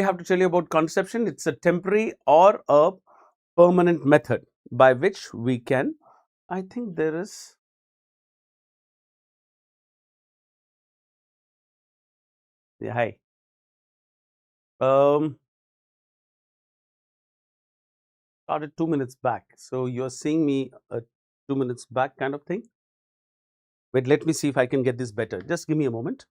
I have to tell you about contraception. It's a temporary or a permanent method by which we can, I think there is, yeah, hi. Started 2 minutes back. So you're seeing me 2 minutes back kind of thing. Wait, let me see if I can get this better. Just give me a moment.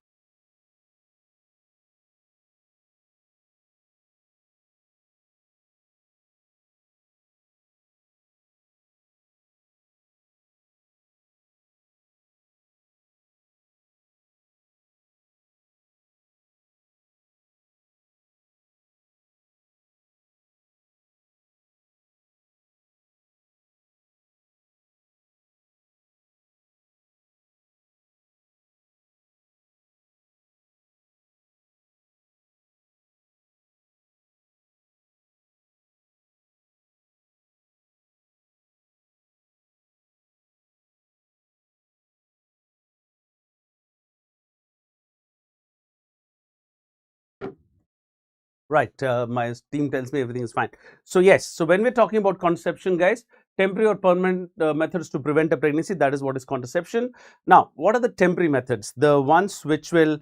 Right, my team tells me everything is fine. So yes, so when we're talking about contraception, guys, temporary or permanent methods to prevent a pregnancy, that is what is contraception. Now, what are the temporary methods? The ones which will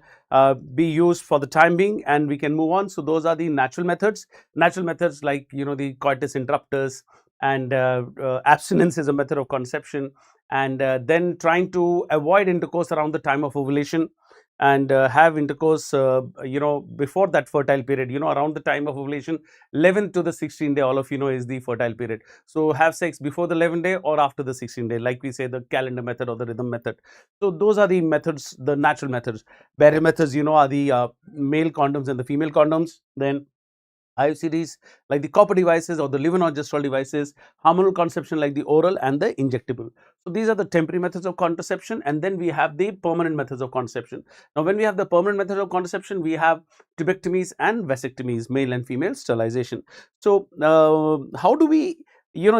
be used for the time being, and we can move on. So those are the natural methods. Natural methods like, you know, the coitus interruptus, and abstinence is a method of conception, and then trying to avoid intercourse around the time of ovulation, and have intercourse before that fertile period, around the time of ovulation. 11th to the 16th day, all of you know, is the fertile period. So have sex before the 11th day or after the 16th day, like we say, the calendar method or the rhythm method. So those are the methods, the natural methods. Barrier methods, are the male condoms and the female condoms. Then IUCDs like the copper devices or the levonorgestrel devices, hormonal conception like the oral and the injectable. So these are the temporary methods of contraception, and then we have the permanent methods of contraception. Now, when we have the permanent method of contraception, we have tubectomies and vasectomies, male and female sterilization. So how do we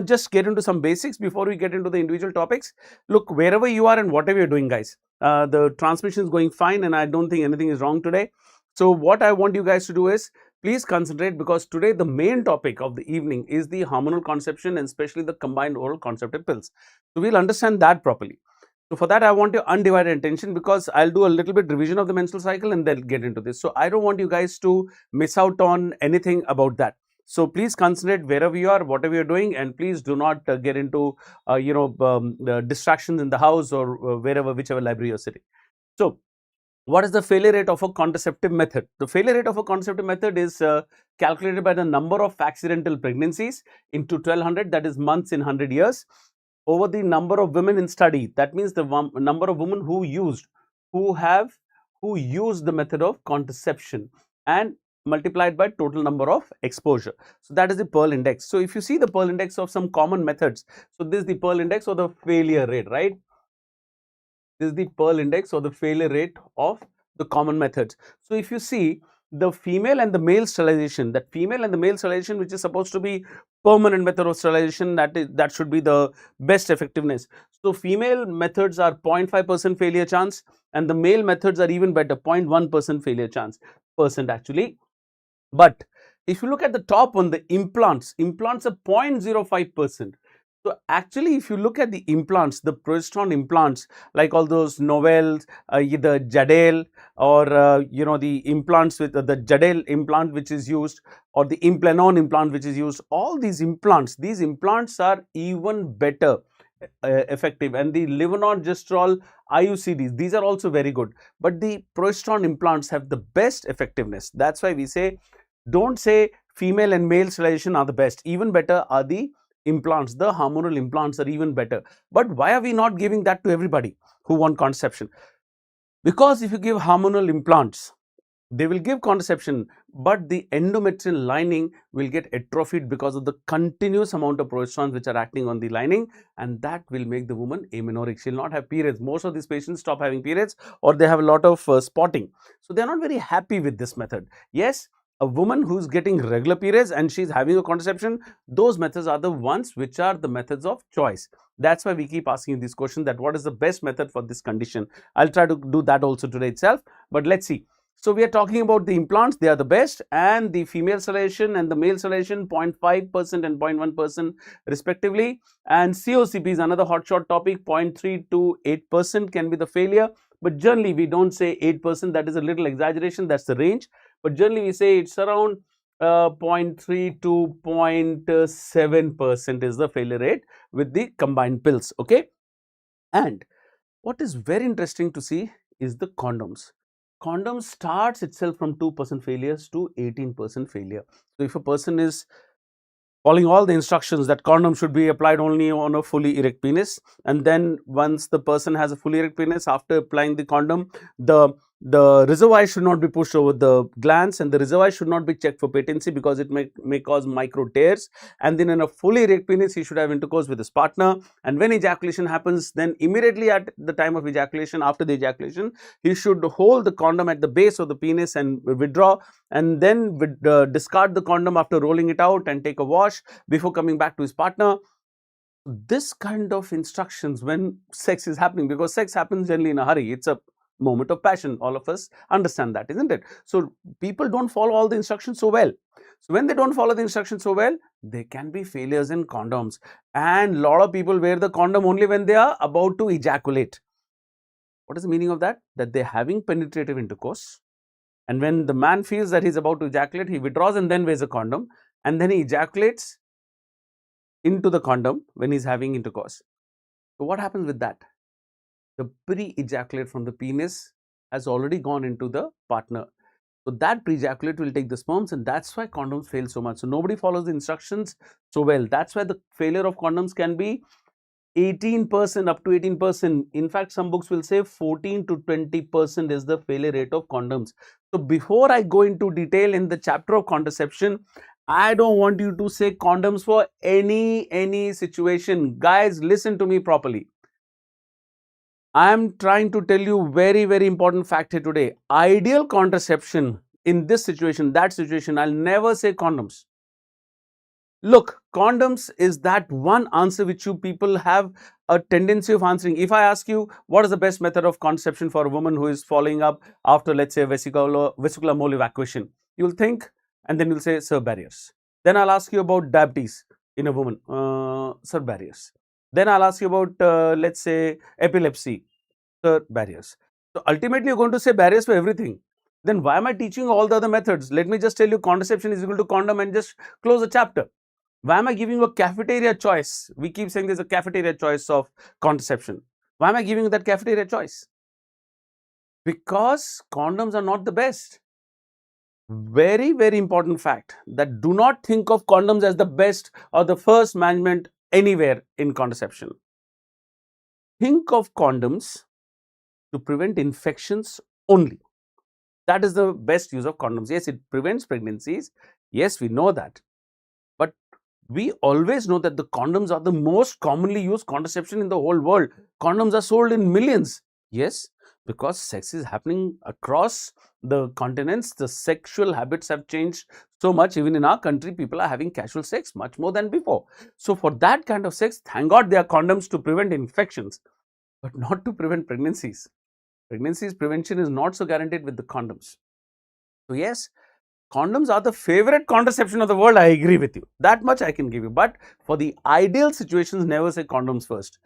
just get into some basics before we get into the individual topics? Look, wherever you are and whatever you're doing, guys, the transmission is going fine, and I don't think anything is wrong today. So what I want you guys to do is, please concentrate, because today the main topic of the evening is the hormonal conception and especially the combined oral contraceptive pills. So we'll understand that properly. So for that, I want your undivided attention, because I'll do a little bit revision of the menstrual cycle and then get into this. So I don't want you guys to miss out on anything about that. So please concentrate wherever you are, whatever you're doing, and please do not get into distractions in the house or wherever, whichever library you're sitting. So what is the failure rate of a contraceptive method? The failure rate of a contraceptive method is calculated by the number of accidental pregnancies into 1200, that is months in 100 years, over the number of women in study. That means the number of women who used the method of contraception, and multiplied by total number of exposure. So that is the Pearl index. So if you see the Pearl index of some common methods, so this is the Pearl index or the failure rate, right? This is the Pearl index or the failure rate of the common methods. So if you see the female and the male sterilization, which is supposed to be permanent method of sterilization, that should be the best effectiveness. So female methods are 0.5% failure chance, and the male methods are even better, 0.1% failure chance actually. But if you look at the top one, the implants are 0.05%. So actually, if you look at the implants, the progesterone implants, like all those Novels, the Jadel, or the implants with the Jadel implant which is used, or the Implanon implant which is used, all these implants are even better effective, and the levonorgestrel IUCDs, these are also very good, but the progesterone implants have the best effectiveness. That's why we say, don't say female and male sterilization are the best. Even better are the implants. The hormonal implants are even better. But why are we not giving that to everybody who want contraception? Because if you give hormonal implants, they will give contraception, but the endometrial lining will get atrophied because of the continuous amount of progesterones which are acting on the lining, and that will make the woman amenorrheic. She will not have periods. Most of these patients stop having periods, or they have a lot of spotting. So they are not very happy with this method. Yes, a woman who's getting regular periods and she's having a contraception, those methods are the ones which are the methods of choice. That's why we keep asking this question, that what is the best method for this condition. I'll try to do that also today itself, but let's see. So we are talking about the implants, they are the best, and the female sedation and the male sedation 0.5% and 0.1% respectively. And COCP is another hotshot topic, 0.3 to 8% can be the failure, but generally we don't say 8%, that is a little exaggeration, that's the range, but generally we say it's around 0.3 to 0.7% is the failure rate with the combined pills, okay. And what is very interesting to see is the condoms. Condom starts itself from 2% failures to 18% failure. So if a person is following all the instructions that condom should be applied only on a fully erect penis, and then once the person has a fully erect penis, after applying the condom, the reservoir should not be pushed over the glands, and the reservoir should not be checked for patency because it may cause micro tears. And then in a fully erect penis, he should have intercourse with his partner, and when ejaculation happens, then immediately at the time of ejaculation, after the ejaculation, he should hold the condom at the base of the penis and withdraw, and then discard the condom after rolling it out and take a wash before coming back to his partner. This kind of instructions when sex is happening, because sex happens generally in a hurry, it's a moment of passion, all of us understand that, isn't it? So people don't follow all the instructions so well. So when they don't follow the instructions so well, there can be failures in condoms, and a lot of people wear the condom only when they are about to ejaculate. What is the meaning of that? That they're having penetrative intercourse, and when the man feels that he's about to ejaculate, he withdraws and then wears a condom, and then he ejaculates into the condom when he's having intercourse. So what happens with that? The pre-ejaculate from the penis has already gone into the partner. So that pre-ejaculate will take the sperms, and that's why condoms fail so much. So nobody follows the instructions so well. That's why the failure of condoms can be 18%, up to 18%. In fact, some books will say 14 to 20% is the failure rate of condoms. So before I go into detail in the chapter of contraception, I don't want you to say condoms for any situation. Guys, listen to me properly. I am trying to tell you very important fact here today. Ideal contraception in this situation, that situation, I'll never say condoms. Look, condoms is that one answer which you people have a tendency of answering. If I ask you what is the best method of contraception for a woman who is following up after, let's say, vesicular mole evacuation, you'll think, and then you'll say, sir, barriers. Then I'll ask you about diabetes in a woman, sir, barriers. Then I'll ask you about, let's say, epilepsy, sir, barriers. So ultimately, you're going to say barriers for everything. Then why am I teaching all the other methods? Let me just tell you, contraception is equal to condom and just close the chapter. Why am I giving you a cafeteria choice? We keep saying there's a cafeteria choice of contraception. Why am I giving you that cafeteria choice? Because condoms are not the best. Very important fact, that do not think of condoms as the best or the first management anywhere in contraception. Think of condoms to prevent infections only. That is the best use of condoms. Yes, it prevents pregnancies. Yes, we know that. But we always know that the condoms are the most commonly used contraception in the whole world. Condoms are sold in millions. Yes, because sex is happening across the continents. The sexual habits have changed so much. Even in our country, people are having casual sex much more than before. So for that kind of sex, thank God there are condoms to prevent infections, but not to prevent pregnancies. Pregnancies prevention is not so guaranteed with the condoms. So yes, condoms are the favorite contraception of the world. I agree with you. That much I can give you. But for the ideal situations, never say condoms first.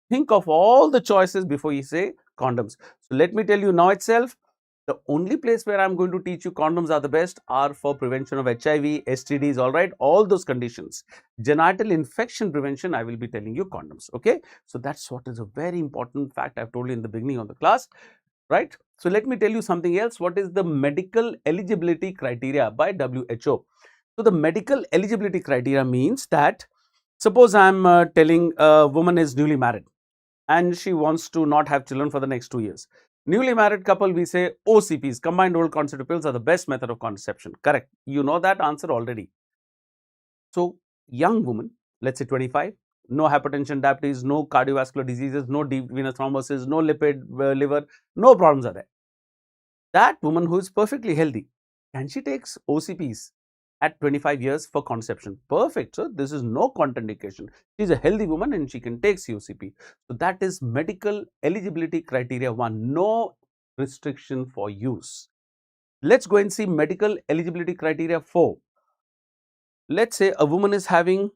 Think of all the choices before you say condoms. So let me tell you now itself, the only place where I'm going to teach you condoms are the best are for prevention of HIV, STDs, all right, all those conditions. Genital infection prevention, I will be telling you condoms, okay? So that's what is a very important fact I've told you in the beginning of the class, right? So let me tell you something else. What is the medical eligibility criteria by WHO? So the medical eligibility criteria means that, suppose I'm telling a woman is newly married and she wants to not have children for the next 2 years. Newly married couple, we say OCPs, combined oral contraceptive pills, are the best method of contraception. Correct. You know that answer already. So young woman, let's say 25, no hypertension, diabetes, no cardiovascular diseases, no deep venous thrombosis, no lipid liver, no problems are there. That woman who is perfectly healthy, can she take OCPs at 25 years for conception? Perfect. So this is no contraindication. She's a healthy woman and she can take COCP. So that is medical eligibility criteria 1. No restriction for use. Let's go and see medical eligibility criteria 4. Let's say a woman is having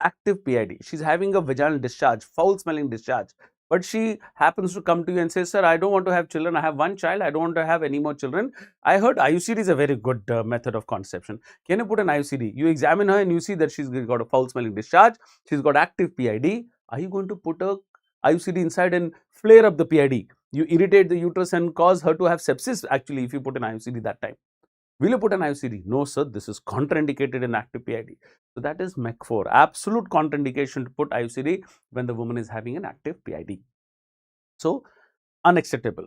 active PID. She's having a vaginal discharge, foul smelling discharge. But she happens to come to you and say, sir, I don't want to have children. I have one child. I don't want to have any more children. I heard IUCD is a very good method of contraception. Can you put an IUCD? You examine her and you see that she's got a foul smelling discharge. She's got active PID. Are you going to put a IUCD inside and flare up the PID? You irritate the uterus and cause her to have sepsis actually if you put an IUCD that time. Will you put an IUCD? No, sir, this is contraindicated in active PID. So that is MEC 4, absolute contraindication to put IUCD when the woman is having an active PID. So unacceptable.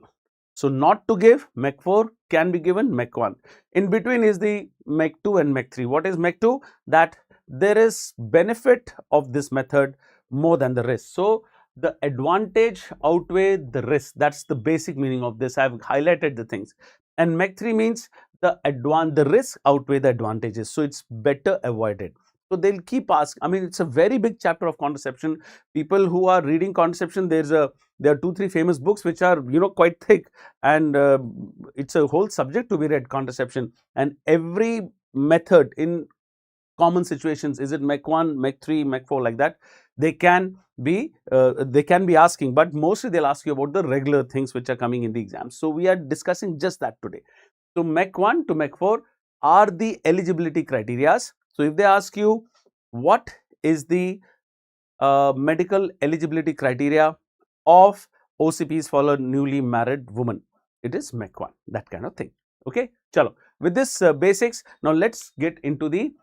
So not to give MEC 4 can be given MEC 1. In between is the MEC 2 and MEC 3. What is MEC 2? That there is benefit of this method more than the risk. So the advantage outweigh the risk. That's the basic meaning of this. I've highlighted the things. And MEC 3 means the risk outweigh the advantages. So it's better avoided. So they'll keep asking. I mean, it's a very big chapter of contraception. People who are reading contraception, there are 2-3 famous books which are quite thick, and it's a whole subject to be read, contraception. And every method in common situations, is it MEC 1, MEC 3, MEC 4, like that, they can be asking, but mostly they'll ask you about the regular things which are coming in the exams. So we are discussing just that today. So MEC 1 to MEC 4 are the eligibility criteria. So if they ask you what is the medical eligibility criteria of OCPs for a newly married woman, it is MEC 1, that kind of thing. Okay, chalo. With this basics, now let's get into the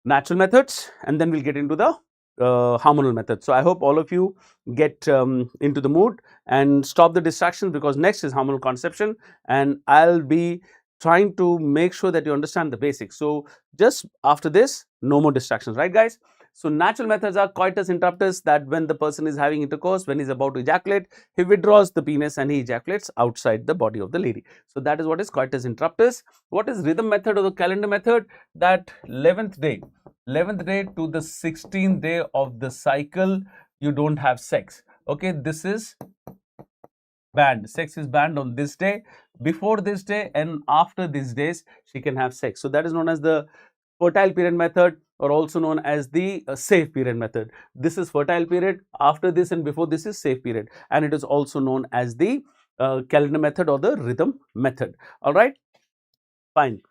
natural methods and then we'll get into the hormonal methods. So I hope all of you get into the mood and stop the distractions, because next is hormonal conception and I'll be trying to make sure that you understand the basics. So just after this, no more distractions, right guys? So natural methods are coitus interruptus, that when the person is having intercourse, when he's about to ejaculate, he withdraws the penis and he ejaculates outside the body of the lady. So that is what is coitus interruptus. What is rhythm method or the calendar method? That 11th day to the 16th day of the cycle, you don't have sex. Okay, this is banned. Sex is banned on this day. Before this day and after these days, she can have sex. So that is known as the fertile period method, or also known as the safe period method. This is fertile period. After this and before this is safe period, and it is also known as the calendar method or the rhythm method. All right, fine.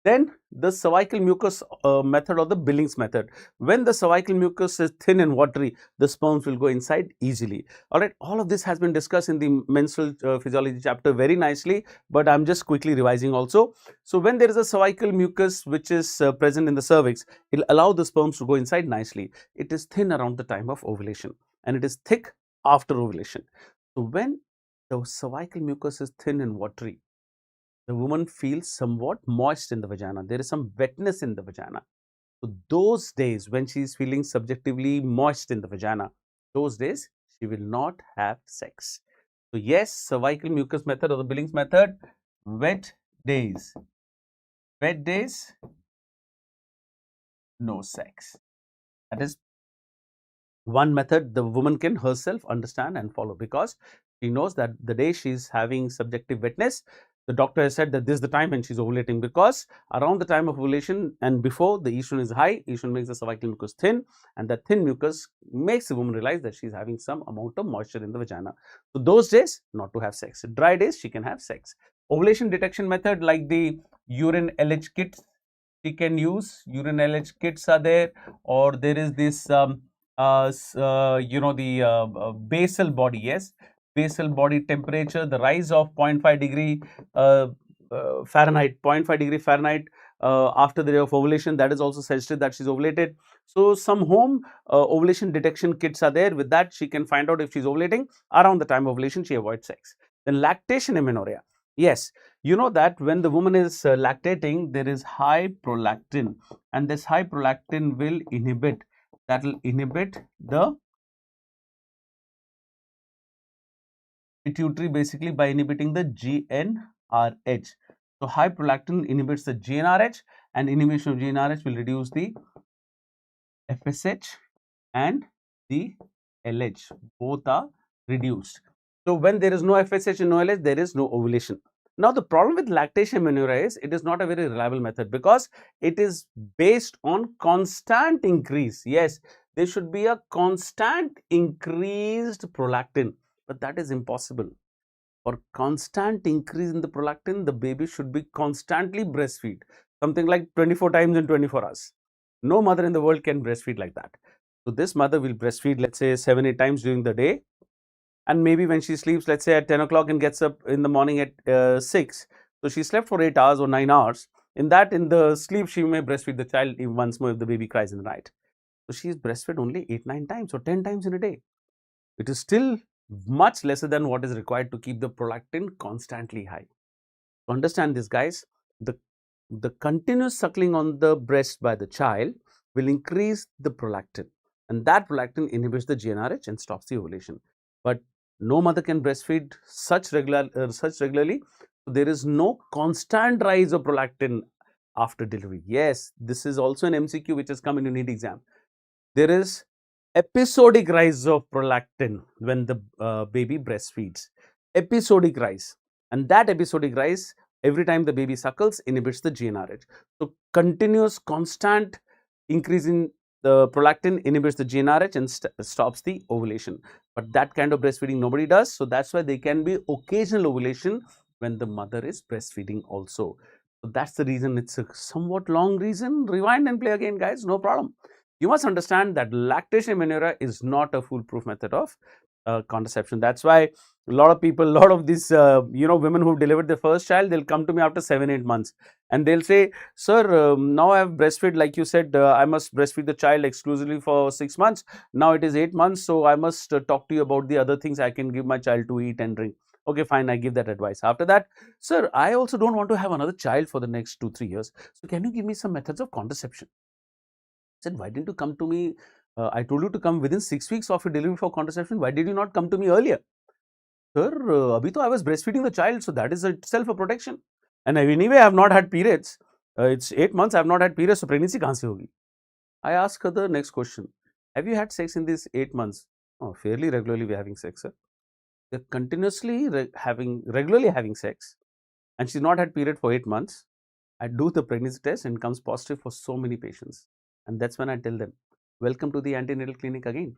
Then the cervical mucus method or the Billings method. When the cervical mucus is thin and watery, the sperms will go inside easily. All right, all of this has been discussed in the menstrual physiology chapter very nicely, but I'm just quickly revising also. So when there is a cervical mucus which is present in the cervix, it will allow the sperms to go inside nicely. It is thin around the time of ovulation and it is thick after ovulation. So when the cervical mucus is thin and watery, the woman feels somewhat moist in the vagina. There is some wetness in the vagina. So those days when she is feeling subjectively moist in the vagina, those days she will not have sex. So yes, cervical mucus method or the Billings method, wet days, no sex. That is one method the woman can herself understand and follow, because she knows that the day she is having subjective wetness, the doctor has said that this is the time when she is ovulating, because around the time of ovulation and before, the estrogen is high. Estrogen makes the cervical mucus thin, and that thin mucus makes the woman realize that she is having some amount of moisture in the vagina. So those days not to have sex. Dry days she can have sex. Ovulation detection method, like the urine LH kits, she can use. Urine LH kits are there, or there is this basal body, yes, basal body temperature, the rise of 0.5 degree Fahrenheit, 0.5 degree Fahrenheit after the day of ovulation, that is also suggested that she's ovulated. So some home ovulation detection kits are there. With that, she can find out if she's ovulating. Around the time of ovulation, she avoids sex. Then lactation amenorrhea. Yes, you know that when the woman is lactating, there is high prolactin, and this high prolactin will inhibit the pituitary, basically by inhibiting the GnRH. So high prolactin inhibits the GnRH, and inhibition of GnRH will reduce the FSH and the LH. Both are reduced. So when there is no FSH and no LH, there is no ovulation. Now, the problem with lactation amenorrhea is it is not a very reliable method because it is based on constant increase. Yes, there should be a constant increased prolactin, but that is impossible. For constant increase in the prolactin, the baby should be constantly breastfeed, something like 24 times in 24 hours. No mother in the world can breastfeed like that. So, this mother will breastfeed, let's say 7-8 times during the day, and maybe when she sleeps, let's say at 10 o'clock and gets up in the morning at 6. So, she slept for 8 hours or 9 hours. In the sleep, she may breastfeed the child once more if the baby cries in the night. So, she is breastfed only 8-9 times or 10 times in a day. It is still much lesser than what is required to keep the prolactin constantly high. To understand this, guys, the continuous suckling on the breast by the child will increase the prolactin, and that prolactin inhibits the GnRH and stops the ovulation. But no mother can breastfeed such regularly. So there is no constant rise of prolactin after delivery. Yes, this is also an MCQ which has come in your NEET exam. There is episodic rise of prolactin when the baby breastfeeds. Episodic rise, and that episodic rise every time the baby suckles inhibits the GnRH. So, continuous constant increase in the prolactin inhibits the GnRH and stops the ovulation. But that kind of breastfeeding nobody does. So, that's why there can be occasional ovulation when the mother is breastfeeding also. So, that's the reason. It's a somewhat long reason. Rewind and play again, guys, no problem. You must understand that lactation amenorrhea is not a foolproof method of contraception. That's why a lot of people, a lot of these, women who delivered their first child, they'll come to me after 7-8 months and they'll say, sir, now I have breastfeed, like you said, I must breastfeed the child exclusively for 6 months. Now it is 8 months, so I must talk to you about the other things I can give my child to eat and drink. Okay, fine, I give that advice. After that, sir, I also don't want to have another child for the next 2-3 years. So can you give me some methods of contraception? I said, why didn't you come to me? I told you to come within 6 weeks of your delivery for contraception. Why did you not come to me earlier? Sir, abhi to I was breastfeeding the child, so that is itself a protection. And anyway, I have not had periods. It's 8 months, I have not had periods, so pregnancy kahan se hogi? I asked her the next question. Have you had sex in these 8 months? Oh, fairly regularly we are having sex, sir. They're continuously regularly having sex, and she's not had period for 8 months. I do the pregnancy test and comes positive for so many patients. And that's when I tell them, welcome to the antenatal clinic again.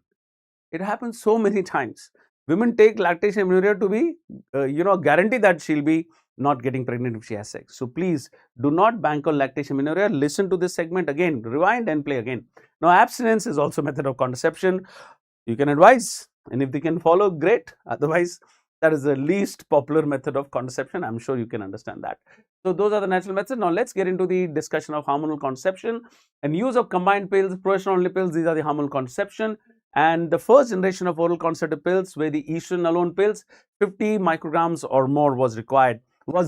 It happens so many times. Women take lactation amenorrhea to be, guarantee that she'll be not getting pregnant if she has sex. So please do not bank on lactation amenorrhea. Listen to this segment again, rewind and play again. Now, abstinence is also a method of contraception. You can advise, and if they can follow, great. Otherwise, that is the least popular method of contraception. I'm sure you can understand that. So those are the natural methods. Now let's get into the discussion of hormonal contraception and use of combined pills, progesterone-only pills. These are the hormonal contraception. And the first generation of oral contraceptive pills, where the estrogen alone pills, 50 micrograms or more was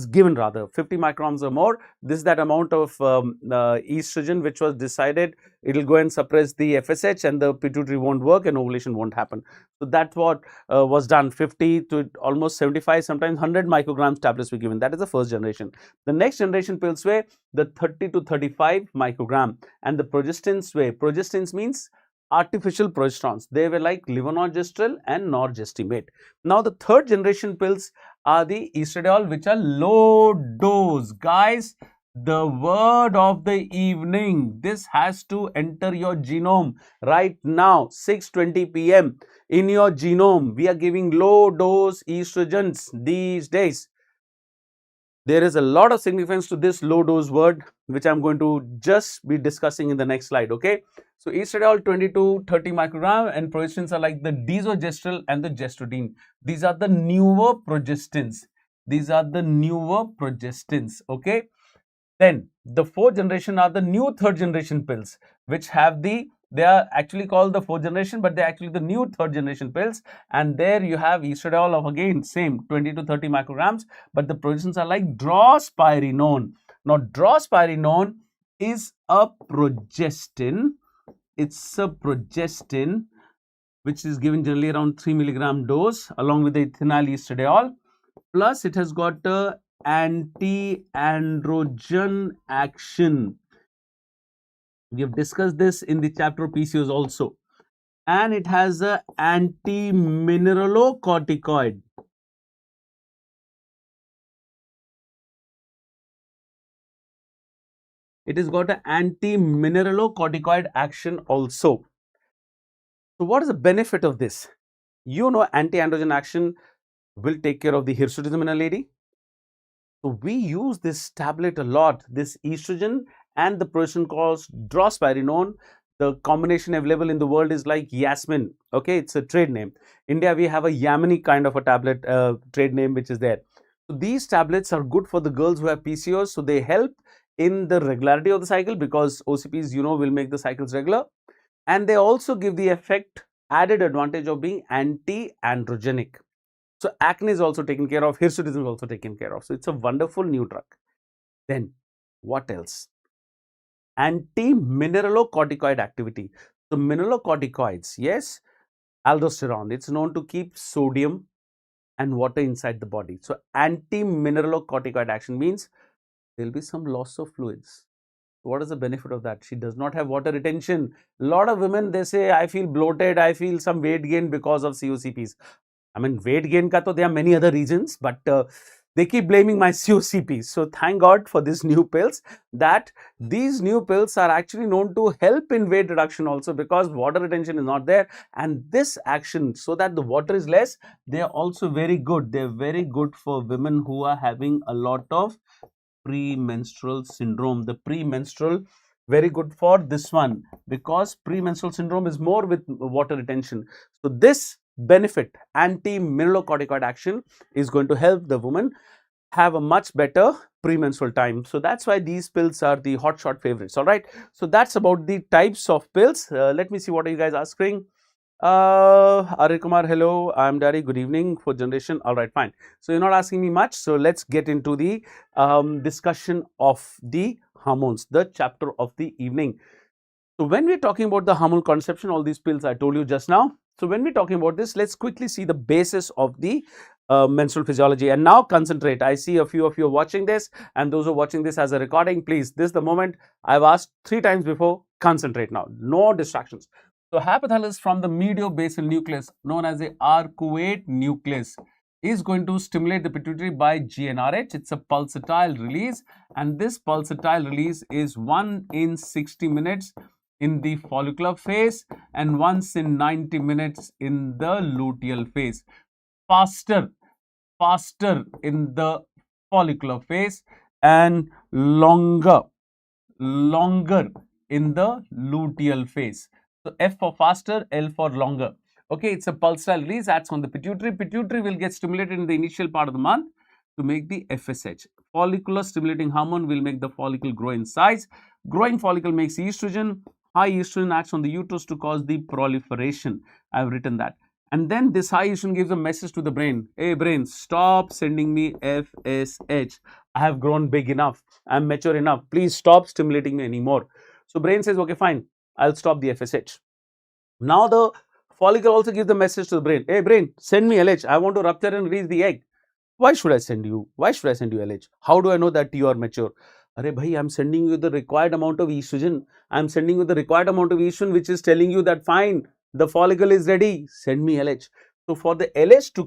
given 50 micrograms or more. This is that amount of estrogen which was decided. It will go and suppress the FSH and the pituitary won't work and ovulation won't happen. So that's what was done. 50 to almost 75, sometimes 100 micrograms tablets were given. That is the first generation. The next generation pills were the 30 to 35 microgram, and the progestins were, progestins means artificial progesterones. They were like levonorgestrel and norgestimate. Now the third generation pills are the estradiol, which are low dose. Guys, the word of the evening, this has to enter your genome right now. 6:20 p.m. in your genome, we are giving low dose estrogens these days. There is a lot of significance to this low dose word, which I'm going to just be discussing in the next slide. Okay, so estradiol 20 to 30 microgram, and progestins are like the desogestrel and the gestodine. These are the newer progestins. Okay, then the fourth generation are the new third generation pills, which have they are actually called the fourth generation, but they're actually the new third generation pills. And there you have estradiol of, again, same 20 to 30 micrograms, but the progestins are like drospirenone. Now, drospirenone is a progestin. It's a progestin which is given generally around 3 milligram dose along with the ethinyl estradiol. Plus, it has got a anti-androgen action. We have discussed this in the chapter PCOS also. And it has a anti-mineralocorticoid. It has got an anti-mineralocorticoid action also. So what is the benefit of this? You know, anti-androgen action will take care of the hirsutism in a lady. So we use this tablet a lot, this estrogen and the progesterone called drospirenone. The combination available in the world is like Yasmin. Okay, it's a trade name. India, we have a Yamini kind of a tablet trade name which is there. So these tablets are good for the girls who have PCOS. So they help in the regularity of the cycle because OCPs, you know, will make the cycles regular. And they also give the effect added advantage of being anti-androgenic. So acne is also taken care of, hirsutism is also taken care of. So it's a wonderful new drug. Then what else? Anti-mineralocorticoid activity. So mineralocorticoids, yes, aldosterone, it's known to keep sodium and water inside the body. So anti-mineralocorticoid action means there will be some loss of fluids. What is the benefit of that? She does not have water retention. A lot of women, they say, I feel bloated, I feel some weight gain because of COCPs. I mean, weight gain ka to there are many other reasons, but they keep blaming my COCPs. So thank God for these new pills, that these new pills are actually known to help in weight reduction also, because water retention is not there. And this action, so that the water is less, they are also very good. They're very good for women who are having a lot of premenstrual syndrome. The premenstrual, very good for this one, because premenstrual syndrome is more with water retention. So this benefit, anti-mineralocorticoid action, is going to help the woman have a much better premenstrual time. So that's why these pills are the hotshot favorites. All right, so that's about the types of pills. Let me see what are you guys asking. Arya Kumar, hello, I'm Dari, good evening for generation. All right, fine. So you're not asking me much, so let's get into the discussion of the hormones, the chapter of the evening. So when we're talking about the hormonal contraception, all these pills I told you just now. So when we're talking about this, let's quickly see the basis of the menstrual physiology. And now concentrate. I see a few of you are watching this, and those who are watching this as a recording, please, this is the moment. I've asked 3 times before. Concentrate now. No distractions. So hypothalamus from the mediobasal nucleus, known as the arcuate nucleus, is going to stimulate the pituitary by GnRH. It's a pulsatile release, and this pulsatile release is 1 in 60 minutes in the follicular phase and once in 90 minutes in the luteal phase. Faster in the follicular phase and longer in the luteal phase. So F for faster, L for longer. Okay, it's a pulsatile release, acts on the pituitary. Pituitary will get stimulated in the initial part of the month to make the FSH. Follicular stimulating hormone will make the follicle grow in size. Growing follicle makes estrogen. High estrogen acts on the uterus to cause the proliferation. I have written that. And then this high estrogen gives a message to the brain. Hey brain, stop sending me FSH. I have grown big enough. I'm mature enough. Please stop stimulating me anymore. So brain says, okay, fine, I'll stop the FSH. Now the follicle also gives the message to the brain. Hey brain, send me LH. I want to rupture and release the egg. Why should I send you LH? How do I know that you are mature? Arey bhai, I'm sending you the required amount of estrogen. I'm sending you the required amount of estrogen, which is telling you that fine, the follicle is ready. Send me LH. So for the LH to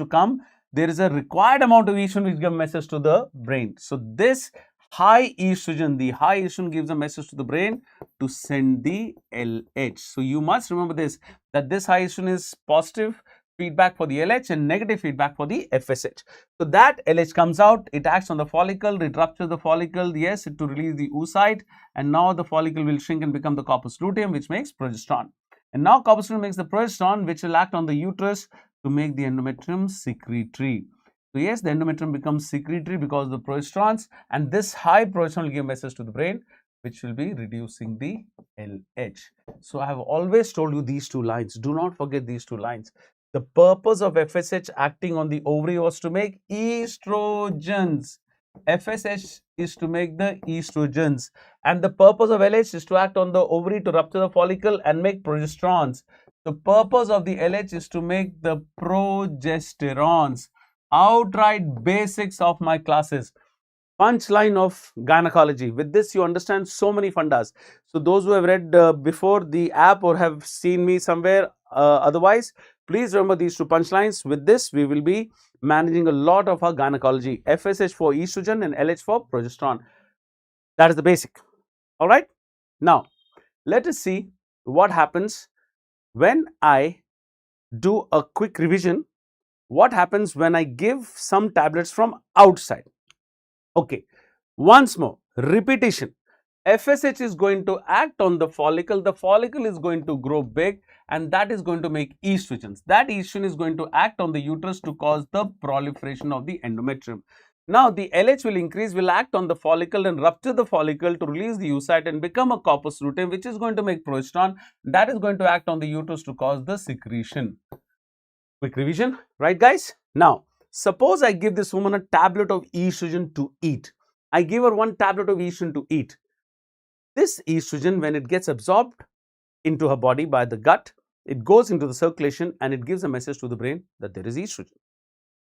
come, there is a required amount of estrogen which gives a message to the brain. So this high estrogen gives a message to the brain to send the LH. So you must remember this, that this high estrogen is positive feedback for the LH and negative feedback for the FSH. So that LH comes out, it acts on the follicle, it ruptures the follicle, yes, to release the oocyte, and now the follicle will shrink and become the corpus luteum, which makes progesterone. And now corpus luteum makes the progesterone, which will act on the uterus to make the endometrium secretory. So yes, the endometrium becomes secretory because of the progesterones, and this high progesterone will give a message to the brain, which will be reducing the LH. So I have always told you these 2 lines. Do not forget these 2 lines. The purpose of FSH acting on the ovary was to make estrogens. FSH is to make the estrogens, and the purpose of LH is to act on the ovary to rupture the follicle and make progesterones. The purpose of the LH is to make the progesterones. Outright basics of my classes. Punchline of gynecology. With this, you understand so many fundas. So those who have read before the app or have seen me somewhere otherwise, please remember these 2 punchlines. With this, we will be managing a lot of our gynecology. FSH for estrogen and LH for progesterone. That is the basic. All right. Now, let us see what happens when I do a quick revision. What happens when I give some tablets from outside? Okay. Once more, repetition. FSH is going to act on the follicle is going to grow big, and that is going to make estrogens. That estrogen is going to act on the uterus to cause the proliferation of the endometrium. Now, the LH will increase, will act on the follicle and rupture the follicle to release the oocyte and become a corpus luteum, which is going to make progesterone. That is going to act on the uterus to cause the secretion. Quick revision, right guys? Now, suppose I give this woman a tablet of estrogen to eat. I give her one tablet of estrogen to eat. This estrogen, when it gets absorbed into her body by the gut, it goes into the circulation and it gives a message to the brain that there is estrogen.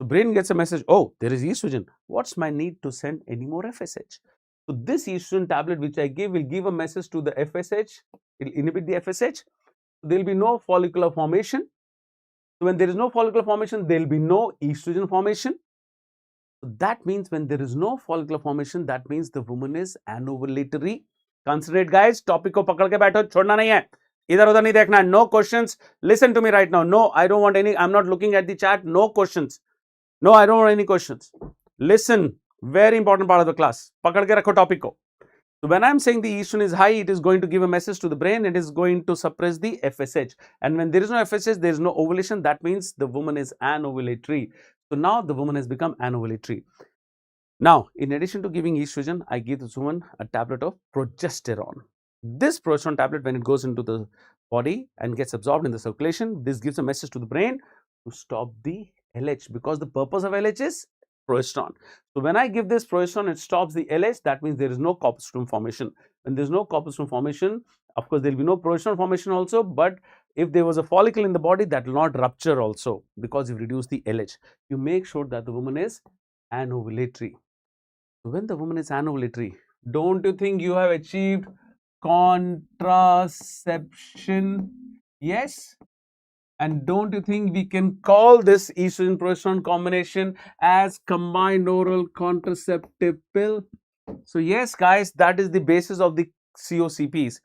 The brain gets a message, oh, there is estrogen. What's my need to send any more FSH? So this estrogen tablet which I give will give a message to the FSH. It will inhibit the FSH. There will be no follicular formation. So when there is no follicular formation, there will be no estrogen formation. So that means when there is no follicular formation, that means the woman is anovulatory. Consider it, guys. Topic को पकड़ के बैठो, छोड़ना नहीं है. इधर उधर नहीं देखना है. No questions. Listen to me right now. No, I don't want any. I'm not looking at the chat. No questions. No, I don't want any questions. Listen. Very important part of the class. पकड़ के रखो topic को. So when I'm saying the estrogen is high, it is going to give a message to the brain. It is going to suppress the FSH. And when there is no FSH, there is no ovulation. That means the woman is anovulatory. So now the woman has become anovulatory. Now, in addition to giving estrogen, I give this woman a tablet of progesterone. This progesterone tablet, when it goes into the body and gets absorbed in the circulation, this gives a message to the brain to stop the LH, because the purpose of LH is progesterone. So when I give this progesterone, it stops the LH. That means there is no corpus luteum formation. When there is no corpus luteum formation, of course, there will be no progesterone formation also, but if there was a follicle in the body, that will not rupture also, because you reduce the LH. You make sure that the woman is anovulatory. When the woman is anovulatory, don't you think you have achieved contraception? Yes. And don't you think we can call this estrogen progesterone combination as combined oral contraceptive pill? So yes, guys, that is the basis of the COCPs.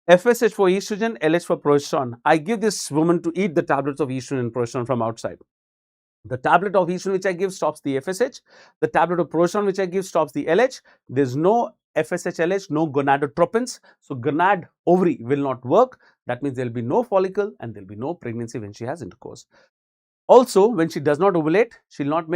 FSH for estrogen, LH for progesterone. I give this woman to eat the tablets of estrogen and progesterone from outside. The tablet of estrogen which I give stops the FSH. The tablet of progesterone which I give stops the LH. There's no FSH, LH, no gonadotropins. So gonad ovary will not work. That means there will be no follicle and there will be no pregnancy when she has intercourse. Also, when she does not ovulate, she will not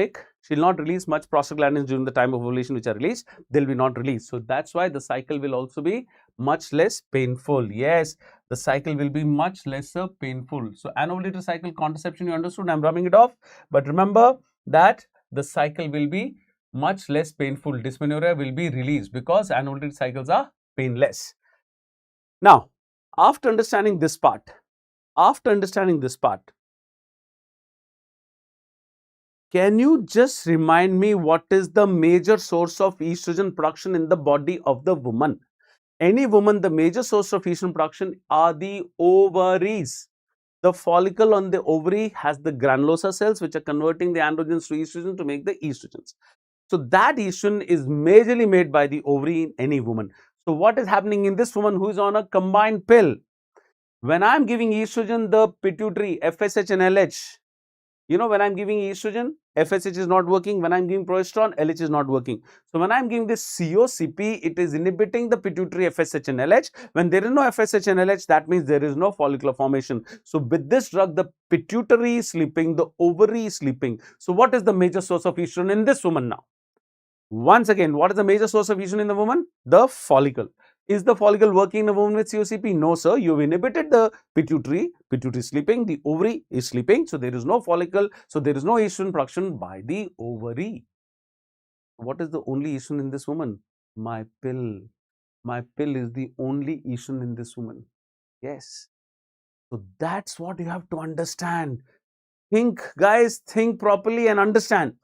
release much prostaglandins during the time of ovulation which are released. They will be not released. So that's why the cycle will also be much less painful. Yes, the cycle will be much lesser painful. So anovulatory cycle contraception, you understood, I'm rubbing it off. But remember that the cycle will be much less painful. Dysmenorrhea will be released because anovulatory cycles are painless. Now, after understanding this part, can you just remind me what is the major source of estrogen production in the body of the woman? Any woman, the major source of estrogen production are the ovaries. The follicle on the ovary has the granulosa cells which are converting the androgens to estrogen to make the estrogens. So that estrogen is majorly made by the ovary in any woman. So what is happening in this woman who is on a combined pill? When I am giving estrogen, the pituitary, FSH and LH, you know, when I am giving estrogen, FSH is not working. When I am giving progesterone, LH is not working. So when I am giving this COCP, it is inhibiting the pituitary, FSH and LH. When there is no FSH and LH, that means there is no follicular formation. So with this drug, the pituitary is sleeping, the ovary is sleeping. So what is the major source of estrogen in this woman now? Once again, what is the major source of estrogen in the woman? The follicle. Is the follicle working in a woman with COCP? No, sir. You have inhibited the pituitary. Pituitary is sleeping. The ovary is sleeping. So there is no follicle. So there is no estrogen production by the ovary. What is the only estrogen in this woman? My pill. My pill is the only estrogen in this woman. Yes. So that's what you have to understand. Think, guys, think properly and understand.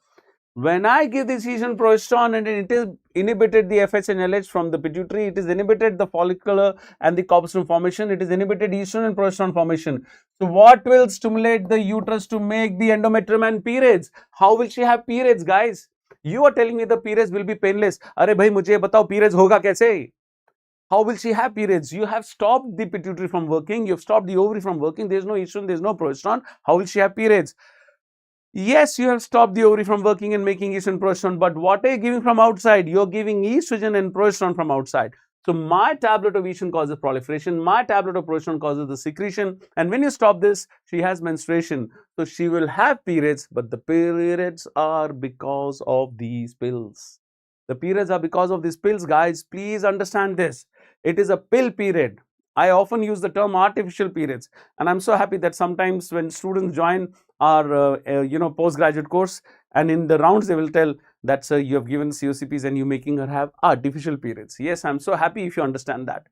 When I give this estrogen progesterone and it is inhibited the FSH and LH from the pituitary, it is inhibited the follicular and the corpus luteum formation, it is inhibited estrogen and progesterone formation. So what will stimulate the uterus to make the endometrium and periods? How will she have periods, guys? You are telling me the periods will be painless. अरे भाई मुझे ये बताओ periods होगा कैसे? How will she have periods? You have stopped the pituitary from working. You have stopped the ovary from working. There is no estrogen. There is no progesterone. How will she have periods? Yes, you have stopped the ovary from working and making estrogen progesterone. But what are you giving from outside? You are giving estrogen and progesterone from outside. So my tablet of estrogen causes proliferation. My tablet of progesterone causes the secretion. And when you stop this, she has menstruation. So she will have periods, but the periods are because of these pills. The periods are because of these pills, guys. Please understand this. It is a pill period. I often use the term artificial periods, and I'm so happy that sometimes when students join our postgraduate course, and in the rounds they will tell that, sir, you have given COCPs and you're making her have artificial periods. Yes, I'm so happy if you understand that.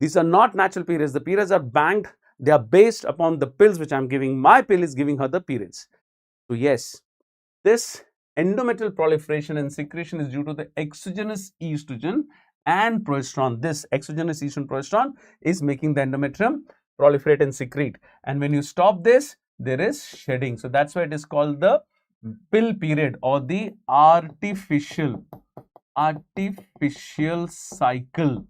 These are not natural periods. The periods are banked. They are based upon the pills which I'm giving. My pill is giving her the periods. So yes, this endometrial proliferation and secretion is due to the exogenous estrogen and progesterone. This exogenous estrogen progesterone is making the endometrium proliferate and secrete. And when you stop this, there is shedding. So that's why it is called the pill period or the artificial cycle.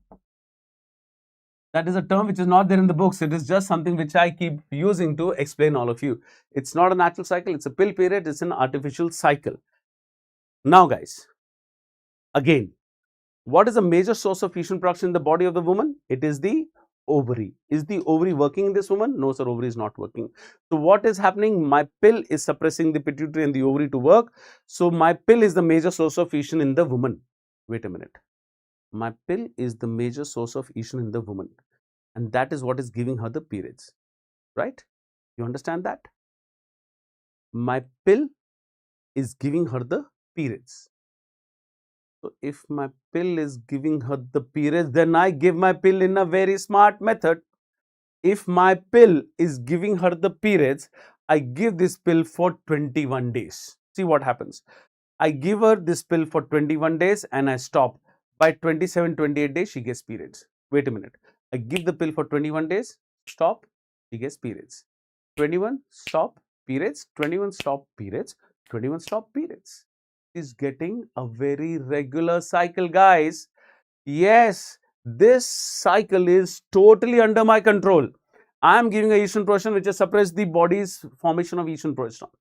That is a term which is not there in the books. It is just something which I keep using to explain all of you. It's not a natural cycle. It's a pill period. It's an artificial cycle. Now, guys, again, what is the major source of estrogen production in the body of the woman? It is the ovary. Is the ovary working in this woman? No, sir, ovary is not working. So what is happening? My pill is suppressing the pituitary and the ovary to work. So my pill is the major source of estrogen in the woman. Wait a minute. My pill is the major source of estrogen in the woman. And that is what is giving her the periods. Right? You understand that? My pill is giving her the periods. So if my pill is giving her the periods, then I give my pill in a very smart method. If my pill is giving her the periods, I give this pill for 21 days. See what happens. I give her this pill for 21 days and I stop. By 27, 28 days, she gets periods. Wait a minute. I give the pill for 21 days, stop, she gets periods. 21, stop, periods. 21, stop, periods. 21, stop, periods. Is getting a very regular cycle, guys. Yes, this cycle is totally under my control. I am giving a estrogen progesterone which has suppressed the body's formation of estrogen progesterone.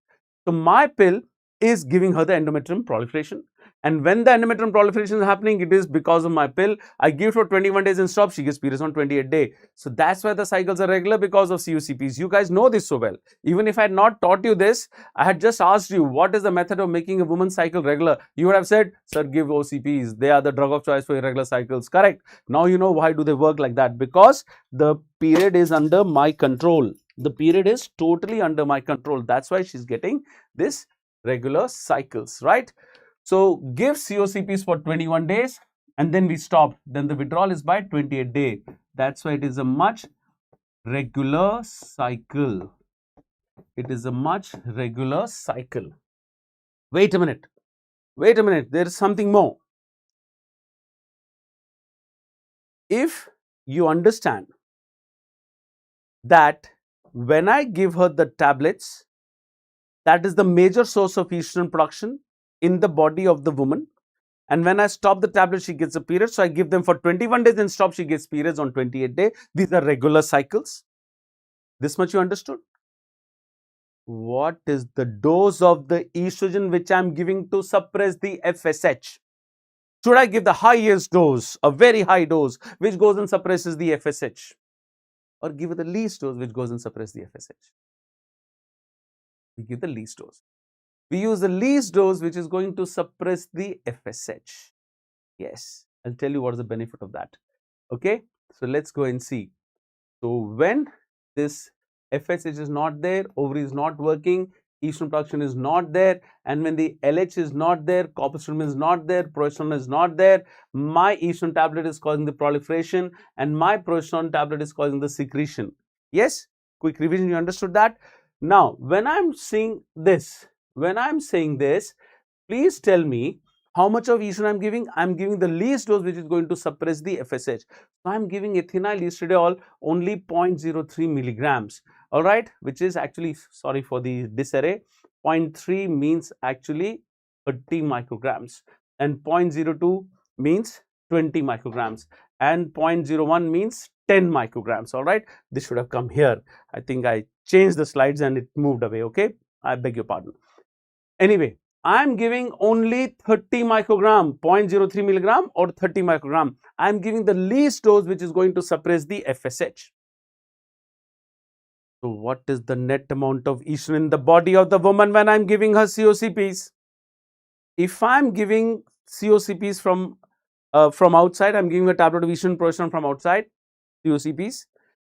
So my pill is giving her the endometrium proliferation. And when the endometrium proliferation is happening, it is because of my pill. I give it for 21 days and stop. She gets periods on 28th day. So that's why the cycles are regular, because of CUCPs. You guys know this so well. Even if I had not taught you this, I had just asked you, what is the method of making a woman's cycle regular? You would have said, sir, give OCPs. They are the drug of choice for irregular cycles. Correct. Now you know why do they work like that. Because the period is under my control. The period is totally under my control. That's why she's getting this regular cycles, right? So give COCPs for 21 days and then we stop. Then the withdrawal is by 28th day. That's why it is a much regular cycle. It is a much regular cycle. Wait a minute. Wait a minute. There is something more. If you understand that when I give her the tablets, that is the major source of estrogen production in the body of the woman. And when I stop the tablet, she gets a period. So I give them for 21 days and stop, she gets periods on 28th day. These are regular cycles. This much you understood? What is the dose of the estrogen which I am giving to suppress the FSH? Should I give the highest dose, a very high dose, which goes and suppresses the FSH? Or give it the least dose, which goes and suppresses the FSH? We give the least dose. We use the least dose which is going to suppress the FSH. Yes, I'll tell you what is the benefit of that. Okay, so let's go and see. So when this FSH is not there, ovary is not working, estrogen production is not there, and when the LH is not there, corpusculum is not there, progesterone is not there, my estrogen tablet is causing the proliferation and my progesterone tablet is causing the secretion. Yes, quick revision, you understood that? Now, when I'm saying this, please tell me how much of estrogen I'm giving. I'm giving the least dose which is going to suppress the FSH. So I'm giving ethinyl estradiol only 0.03 milligrams. All right, which is actually, sorry for the disarray, 0.3 means actually 30 micrograms, and 0.02 means 20 micrograms, and 0.01 means 10 micrograms. All right, this should have come here. I think I changed the slides and it moved away. Okay, I beg your pardon. Anyway, I'm giving only 30 microgram, 0.03 milligram or 30 microgram. I'm giving the least dose which is going to suppress the FSH. So what is the net amount of estrogen in the body of the woman when I'm giving her COCPs? If I'm giving COCPs from outside, I'm giving a tablet of estrogen progesterone from outside, COCPs,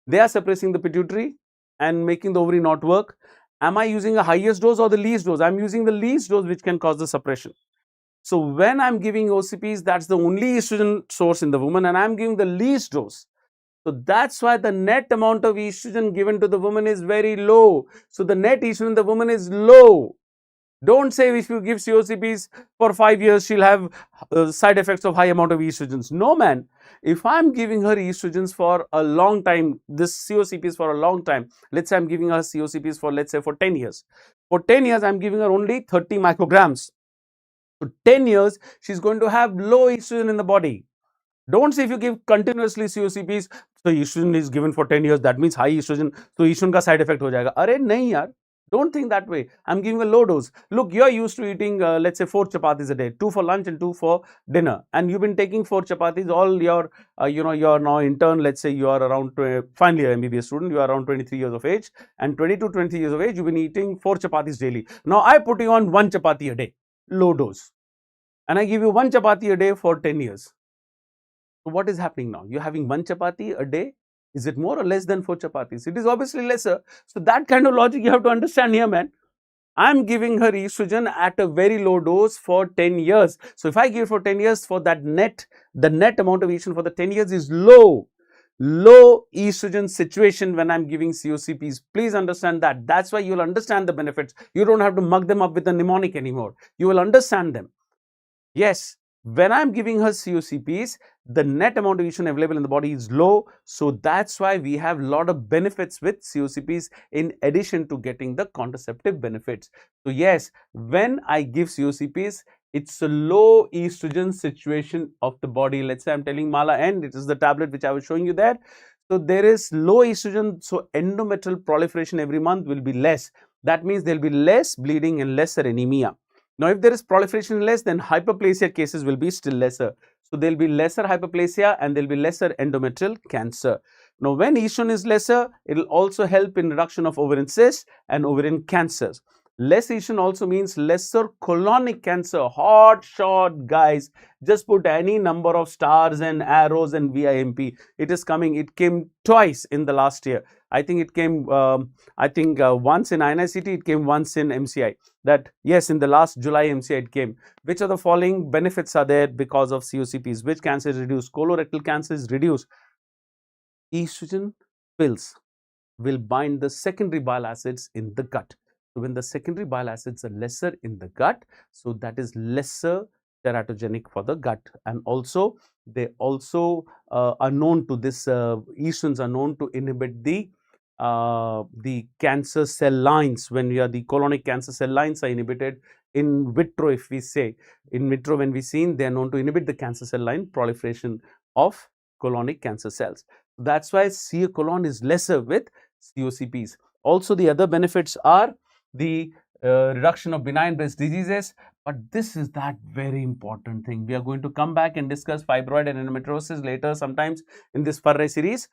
they are suppressing the pituitary and making the ovary not work. Am I using the highest dose or the least dose? I'm using the least dose which can cause the suppression. So when I'm giving OCPs, that's the only estrogen source in the woman and I'm giving the least dose. So that's why the net amount of estrogen given to the woman is very low. So the net estrogen in the woman is low. Don't say if you give COCPs for 5 years, she'll have side effects of high amount of estrogens. No, man. If I'm giving her estrogens for a long time, this COCPs for a long time, let's say I'm giving her COCPs for, let's say, for 10 years. For 10 years, I'm giving her only 30 micrograms. So 10 years, she's going to have low estrogen in the body. Don't say if you give continuously COCPs, so estrogen is given for 10 years, that means high estrogen, so estrogen ka side effect ho jayega. Arey nahi yaar. Don't think that way. I'm giving a low dose. Look, you're used to eating, let's say, 4 chapatis a day, 2 for lunch and 2 for dinner. And you've been taking 4 chapatis all your, you're now intern, let's say you are around, final year MBBS student, you are around 23 years of age. And 22, 23 years of age, you've been eating 4 chapatis daily. Now, I put you on 1 chapati a day, low dose. And I give you 1 chapati a day for 10 years. So what is happening now? You're having 1 chapati a day. Is it more or less than 4 chapatis? It is obviously lesser. So that kind of logic you have to understand here, man. I'm giving her estrogen at a very low dose for 10 years. So if I give for 10 years, for that net, the net amount of estrogen for the 10 years is low. Low estrogen situation when I'm giving COCPs. Please understand that. That's why you'll understand the benefits. You don't have to mug them up with a mnemonic anymore. You will understand them. Yes, when I'm giving her COCPs, the net amount of estrogen available in the body is low. So that's why we have a lot of benefits with COCPs in addition to getting the contraceptive benefits. So yes, when I give COCPs, it's a low estrogen situation of the body. Let's say I'm telling Mala N, it is the tablet which I was showing you there. So there is low estrogen, so endometrial proliferation every month will be less. That means there will be less bleeding and lesser anemia. Now, if there is proliferation less, then hyperplasia cases will be still lesser. So, there will be lesser hyperplasia and there will be lesser endometrial cancer. Now, when estrogen is lesser, it will also help in reduction of ovarian cysts and ovarian cancers. Less estrogen also means lesser colonic cancer. Hot shot, guys. Just put any number of stars and arrows and VIMP. It is coming. It came twice in the last year. I think it came, once in INICT, it came once in MCI. That, yes, in the last July MCI it came. Which of the following benefits are there because of COCPs? Which cancer is reduced? Colorectal cancer is reduced. Estrogen pills will bind the secondary bile acids in the gut. So when the secondary bile acids are lesser in the gut, so that is lesser teratogenic for the gut. And also, they also are known to this, estrogens are known to inhibit the cancer cell lines. When we are, the colonic cancer cell lines are inhibited in vitro, if we say. In vitro, when we seen, they are known to inhibit the cancer cell line proliferation of colonic cancer cells. That's why C colon is lesser with COCPs. Also, the other benefits are the reduction of benign breast diseases. But this is that very important thing. We are going to come back and discuss fibroid and endometriosis later sometimes in this Farre series.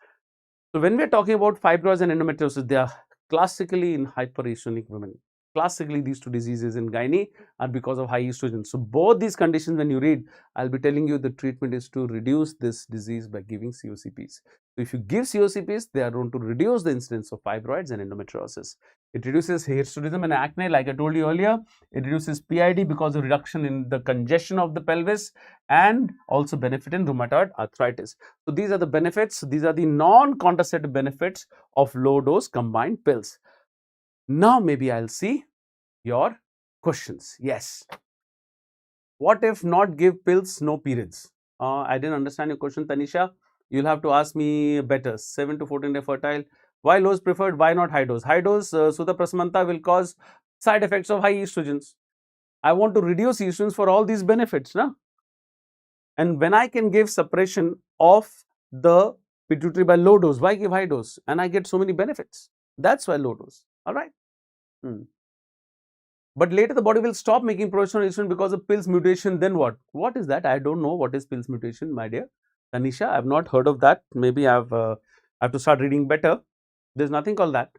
So when we are talking about fibroids and endometriosis, they are classically in hyperestrogenic women. Classically, these two diseases in gynae are because of high estrogen. So both these conditions, when you read, I'll be telling you the treatment is to reduce this disease by giving COCPs. So if you give COCPs, they are going to reduce the incidence of fibroids and endometriosis. It reduces hirsutism and acne, like I told you earlier. It reduces PID because of reduction in the congestion of the pelvis and also benefit in rheumatoid arthritis. So these are the benefits. These are the non-contraceptive benefits of low-dose combined pills. Now maybe I'll see your questions. Yes. What if not give pills, no periods? I didn't understand your question, Tanisha. You'll have to ask me better. 7 to 14 day fertile. Why low is preferred? Why not high dose? High dose, Sudha Prasmanta, will cause side effects of high estrogens. I want to reduce estrogens for all these benefits, na? And when I can give suppression of the pituitary by low dose, why give high dose? And I get so many benefits. That's why low dose. All right. But later the body will stop making progesterone estrogen because of pills mutation. Then what? What is that? I don't know what is pills mutation, my dear Tanisha. I have not heard of that. Maybe I have to start reading better. There's nothing called that.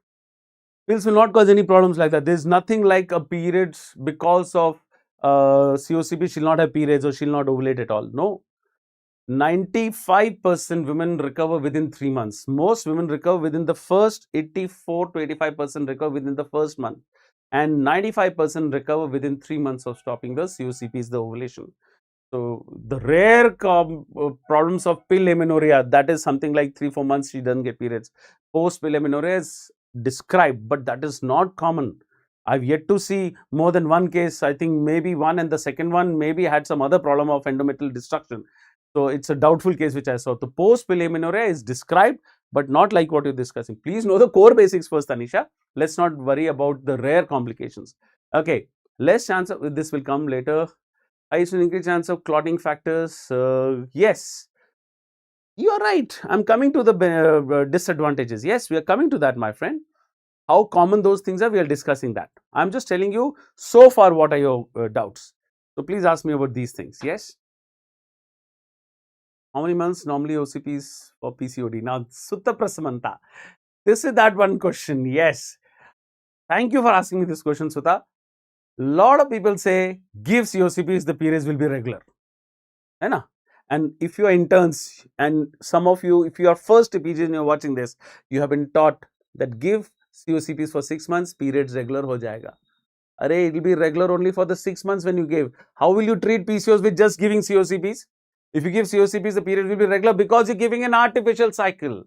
Pills will not cause any problems like that. There's nothing like a periods because of COCP. She'll not have periods or she'll not ovulate at all. No. 95% women recover within 3 months. Most women recover within the first 84 to 85% recover within the first month. And 95% recover within 3 months of stopping the COCPs, the ovulation. So the rare problems of pill amenorrhea, that is something like 3-4 months she doesn't get periods. Post pill amenorrhea is described, but that is not common. I've yet to see more than one case. I think maybe one, and the second one maybe had some other problem of endometrial destruction. So it's a doubtful case which I saw. The post pill amenorrhea is described, but not like what you're discussing. Please know the core basics first, Tanisha. Let's not worry about the rare complications. Okay, less chance of this will come later. Increased chance of clotting factors. Yes, you are right. I'm coming to the disadvantages. Yes, we are coming to that, my friend. How common those things are, we are discussing that. I'm just telling you so far what are your doubts. So please ask me about these things. Yes. How many months normally OCPs for PCOD? Now, Sutta Prasamanta. This is that one question. Yes. Thank you for asking me this question, Sutta. Lot of people say give COCPs, the periods will be regular. Right? And if you are interns and some of you, if you are first PG and you're watching this, you have been taught that give COCPs for 6 months, periods regular ho jayega. Arey, it will be regular only for the 6 months when you give. How will you treat PCOS with just giving COCPs? If you give COCPs, the period will be regular because you're giving an artificial cycle.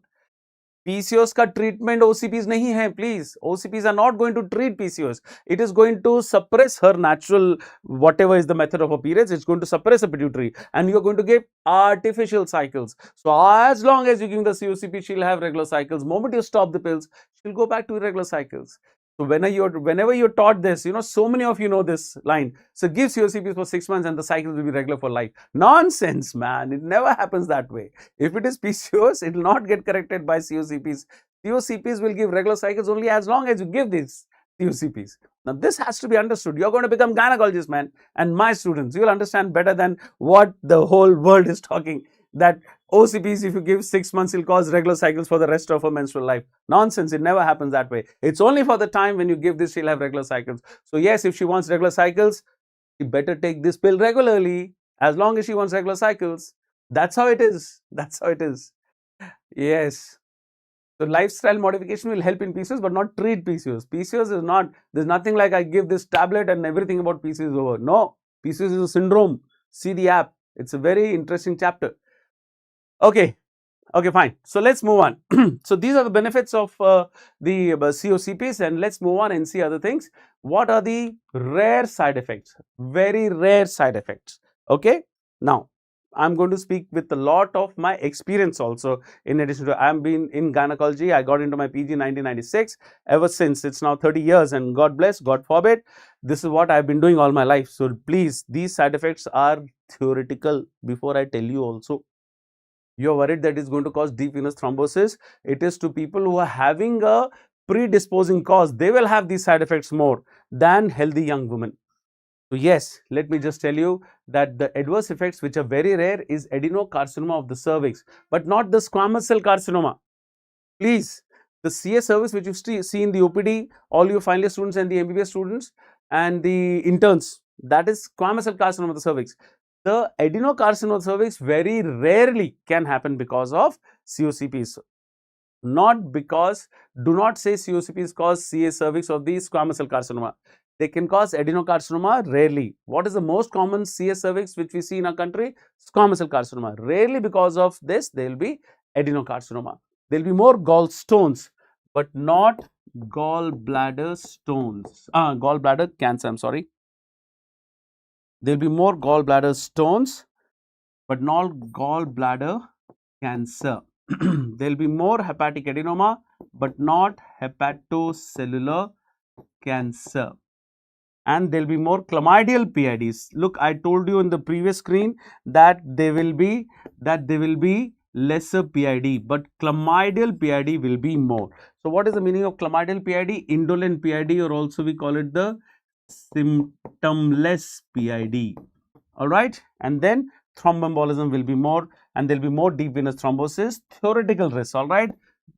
PCOS का treatment OCPs नहीं है, please. OCPs are not going to treat PCOS. It is going to suppress her natural, whatever is the method of her periods, it's going to suppress the pituitary and you're going to give artificial cycles. So as long as you give the COCP, she'll have regular cycles. Moment you stop the pills, she'll go back to irregular cycles. So whenever you're taught this, so many of you know this line. So give COCPs for 6 months and the cycles will be regular for life. Nonsense, man. It never happens that way. If it is PCOS, it will not get corrected by COCPs. COCPs will give regular cycles only as long as you give these COCPs. Now, this has to be understood. You're going to become gynecologists, man. And my students, you will understand better than what the whole world is talking. That OCPs, if you give 6 months, will cause regular cycles for the rest of her menstrual life. Nonsense. It never happens that way. It's only for the time when you give this, she'll have regular cycles. So yes, if she wants regular cycles, she better take this pill regularly as long as she wants regular cycles. That's how it is. That's how it is. Yes. So lifestyle modification will help in PCOS but not treat PCOS. PCOS is not, there's nothing like I give this tablet and everything about PCOS is over. No, PCOS is a syndrome. See the app. It's a very interesting chapter. Okay, fine. So let's move on. So these are the benefits of the COCPs and let's move on and see other things. What are the rare side effects? Very rare side effects. Okay, now I'm going to speak with a lot of my experience also. In addition to, I've been in gynecology. I got into my PG in 1996. Ever since, it's now 30 years and God bless, God forbid, this is what I've been doing all my life. So please, these side effects are theoretical before I tell you also. You're worried that it's going to cause deep venous thrombosis. It is to people who are having a predisposing cause. They will have these side effects more than healthy young women. So yes, let me just tell you that the adverse effects which are very rare is adenocarcinoma of the cervix, but not the squamous cell carcinoma. Please, the CS cervix which you see in the OPD, all your final year students and the MBBS students and the interns, that is squamous cell carcinoma of the cervix. The adenocarcinoma of the cervix very rarely can happen because of COCPs. Not because, do not say COCPs cause CS cervix of the squamous cell carcinoma. They can cause adenocarcinoma rarely. What is the most common CS cervix which we see in our country? Squamous cell carcinoma. Rarely because of this, there will be adenocarcinoma. There will be more gallstones, but not gallbladder stones. Gallbladder cancer, I'm sorry. There will be more gallbladder stones, but not gallbladder cancer. There will be more hepatic adenoma, but not hepatocellular cancer. and there will be more chlamydial PIDs. Look, I told you in the previous screen that there will be lesser PID, but chlamydial PID will be more. So what is the meaning of chlamydial PID? Indolent PID, or also we call it the symptomless PID. All right, and then thromboembolism will be more, and there will be more deep venous thrombosis. Theoretical risk, all right,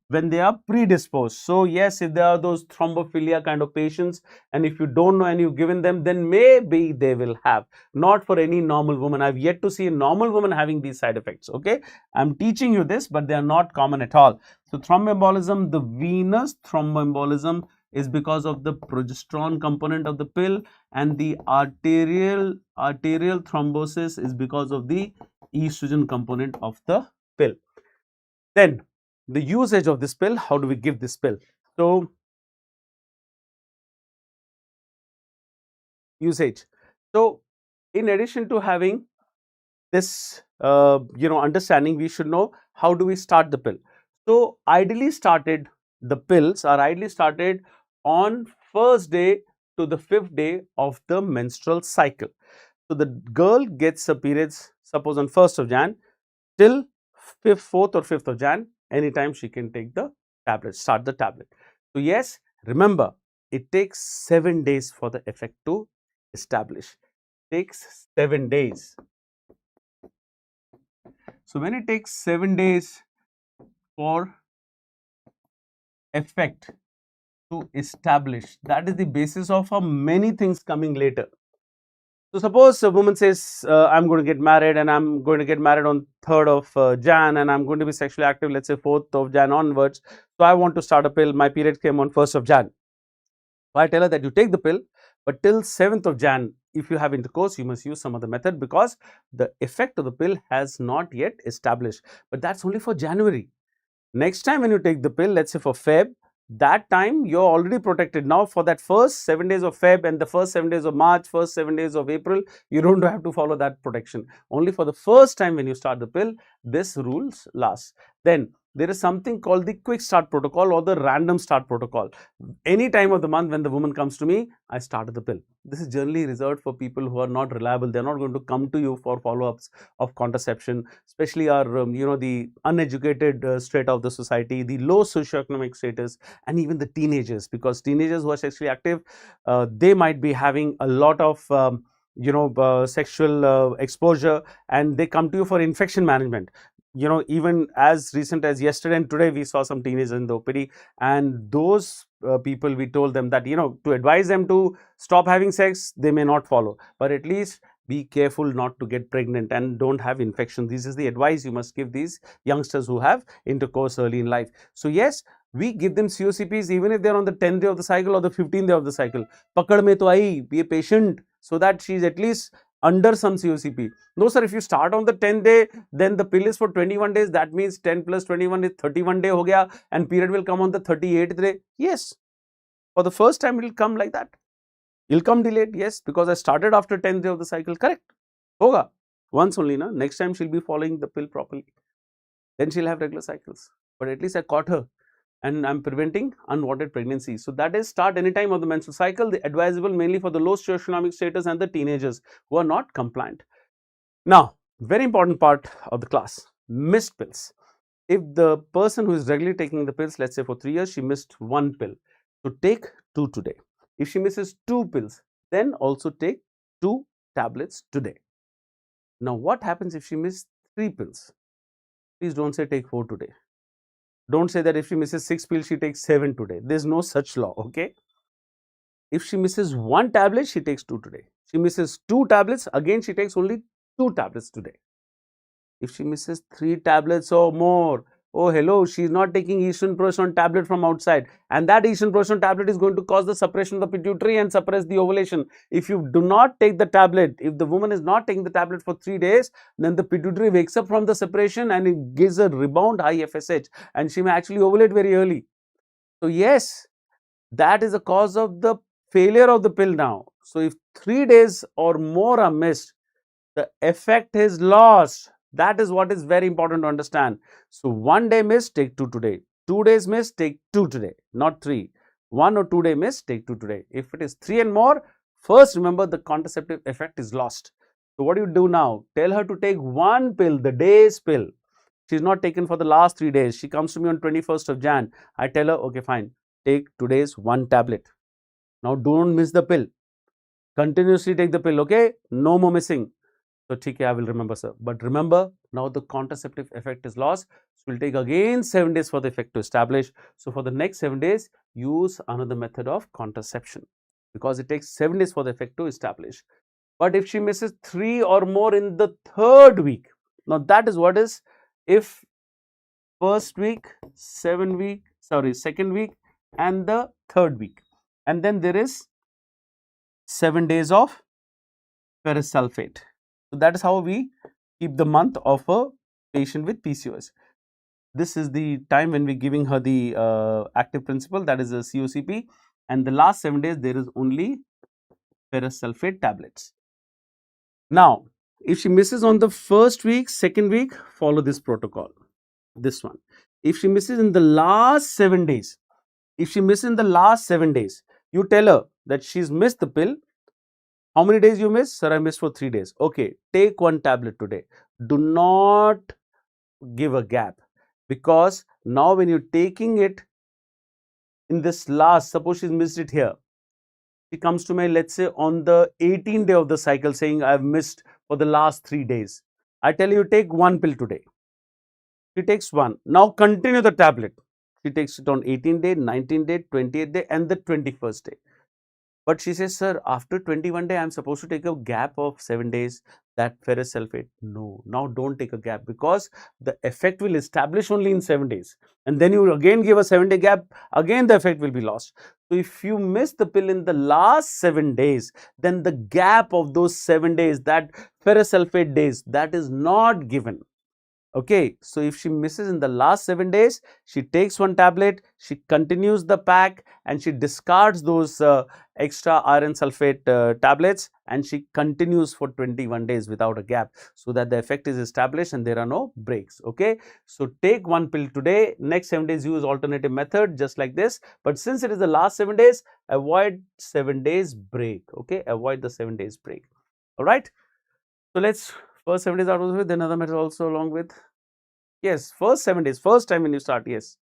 when they are predisposed. So yes, if there are those thrombophilia kind of patients, and if you don't know and you've given them, then maybe they will have. Not for any normal woman. I've yet to see a normal woman having these side effects. Okay, I'm teaching you this, but they are not common at all. So thromboembolism, the venous thromboembolism is because of the progesterone component of the pill, and the arterial thrombosis is because of the estrogen component of the pill. Then the usage of this pill, how do we give this pill? So usage. So in addition to having this understanding, we should know how do we start the pill. So the pills are ideally started on first day to the 5th day of the menstrual cycle. So the girl gets her periods, suppose on 1st of Jan till 4th or 5th of Jan, anytime she can take the tablet, start the tablet. So yes, remember, it takes 7 days for the effect to establish. It takes 7 days. So when it takes 7 days for effect to establish, that is the basis of many things coming later. So suppose a woman says, I'm going to get married, and I'm going to get married on 3rd of Jan, and I'm going to be sexually active, let's say 4th of Jan onwards. So I want to start a pill. My period came on 1st of Jan. So I tell her that you take the pill, but till 7th of Jan, if you have intercourse, you must use some other method, because the effect of the pill has not yet established. But that's only for January. Next time when you take the pill, let's say for Feb, that time you're already protected. Now for that first 7 days of Feb and the first 7 days of March, first 7 days of April, you don't have to follow that protection. Only for the first time when you start the pill, this rules lasts. Then there is something called the quick start protocol or the random start protocol. Any time of the month when the woman comes to me, I started the pill. This is generally reserved for people who are not reliable. They're not going to come to you for follow-ups of contraception, especially our, the uneducated strata of the society, the low socioeconomic status, and even the teenagers, because teenagers who are sexually active, they might be having a lot of sexual exposure, and they come to you for infection management. Even as recent as yesterday and today, we saw some teenagers in the OPD, and those people, we told them that, to advise them to stop having sex, they may not follow, but at least be careful not to get pregnant and don't have infection. This is the advice you must give these youngsters who have intercourse early in life. So yes, we give them COCPs even if they're on the 10th day of the cycle or the 15th day of the cycle. Pakad mein to aayi, be patient, so that she's at least under some COCP. No sir, if you start on the 10th day, then the pill is for 21 days. That means 10 plus 21 is 31 day ho gaya, and period will come on the 38th day. Yes, for the first time it will come like that. It will come delayed, yes, because I started after 10th day of the cycle. Correct. Hoga. Once only, na. Next time she'll be following the pill properly. Then she'll have regular cycles. But at least I caught her, and I'm preventing unwanted pregnancy. So that is start any time of the menstrual cycle. The advisable mainly for the low socioeconomic status and the teenagers who are not compliant. Now, very important part of the class, missed pills. If the person who is regularly taking the pills, let's say for 3 years, she missed 1 pill, so take 2 today. If she misses 2 pills, then also take 2 tablets today. Now, what happens if she misses 3 pills? Please don't say take 4 today. Don't say that if she misses 6 pills, she takes 7 today. There's no such law, okay? If she misses 1 tablet, she takes 2 today. She misses 2 tablets, again she takes only 2 tablets today. If she misses 3 tablets or more, oh hello, she is not taking estrogen progesterone tablet from outside, and that estrogen progesterone tablet is going to cause the suppression of the pituitary and suppress the ovulation. If you do not take the tablet, if the woman is not taking the tablet for 3 days, then the pituitary wakes up from the suppression and it gives a rebound high FSH, and she may actually ovulate very early. So yes, that is the cause of the failure of the pill now. So if 3 days or more are missed, the effect is lost. That is what is very important to understand. So 1 day missed, take 2 today. 2 days missed, take 2 today, not 3. 1 or 2 day missed, take 2 today. If it is 3 and more, First, remember the contraceptive effect is lost. So what do you do now? Tell her to take one pill, the day's pill. She's not taken for the last 3 days. She comes to me on 21st of Jan. I tell her, okay, fine, take today's one tablet. Now don't miss the pill. Continuously take the pill, okay? No more missing. So, okay, I will remember, sir. But remember, now the contraceptive effect is lost. So, it will take again 7 days for the effect to establish. So, for the next 7 days, use another method of contraception because it takes 7 days for the effect to establish. But if she misses 3 or more in the 3rd week, now that is what is if 1st week, 2nd week and the 3rd week. And then there is 7 days of ferrous sulfate. So, that is how we keep the month of a patient with PCOS. This is the time when we are giving her the active principle, that is a COCP, and the last 7 days there is only ferrous sulfate tablets. Now, if she misses on the 1st week, 2nd week, follow this protocol, this one. If she misses in the last 7 days, you tell her that she's missed the pill. How many days you miss? Sir, I missed for 3 days. Okay, take one tablet today. Do not give a gap, because now when you're taking it in this last, suppose she's missed it here. She comes to me, let's say on the 18th day of the cycle saying I've missed for the last 3 days. I tell you, take one pill today. She takes one. Now continue the tablet. She takes it on 18th day, 19th day, 20th day and the 21st day. But she says, sir, after 21 day, I'm supposed to take a gap of 7 days, that ferrous sulfate. No, now don't take a gap, because the effect will establish only in 7 days. And then you again give a 7-day gap, again the effect will be lost. So, if you miss the pill in the last 7 days, then the gap of those 7 days, that ferrous sulfate days, that is not given. Okay, so if she misses in the last 7 days, she takes one tablet, she continues the pack and she discards those extra iron sulfate tablets, and she continues for 21 days without a gap, so that the effect is established and there are no breaks. Okay, so take one pill today, next 7 days use alternative method just like this, but since it is the last 7 days, avoid 7 days break. Okay, avoid the 7 days break. All right, so let's first 7 days out of the way, then another method also along with. Yes, first 7 days, first time when you start, yes.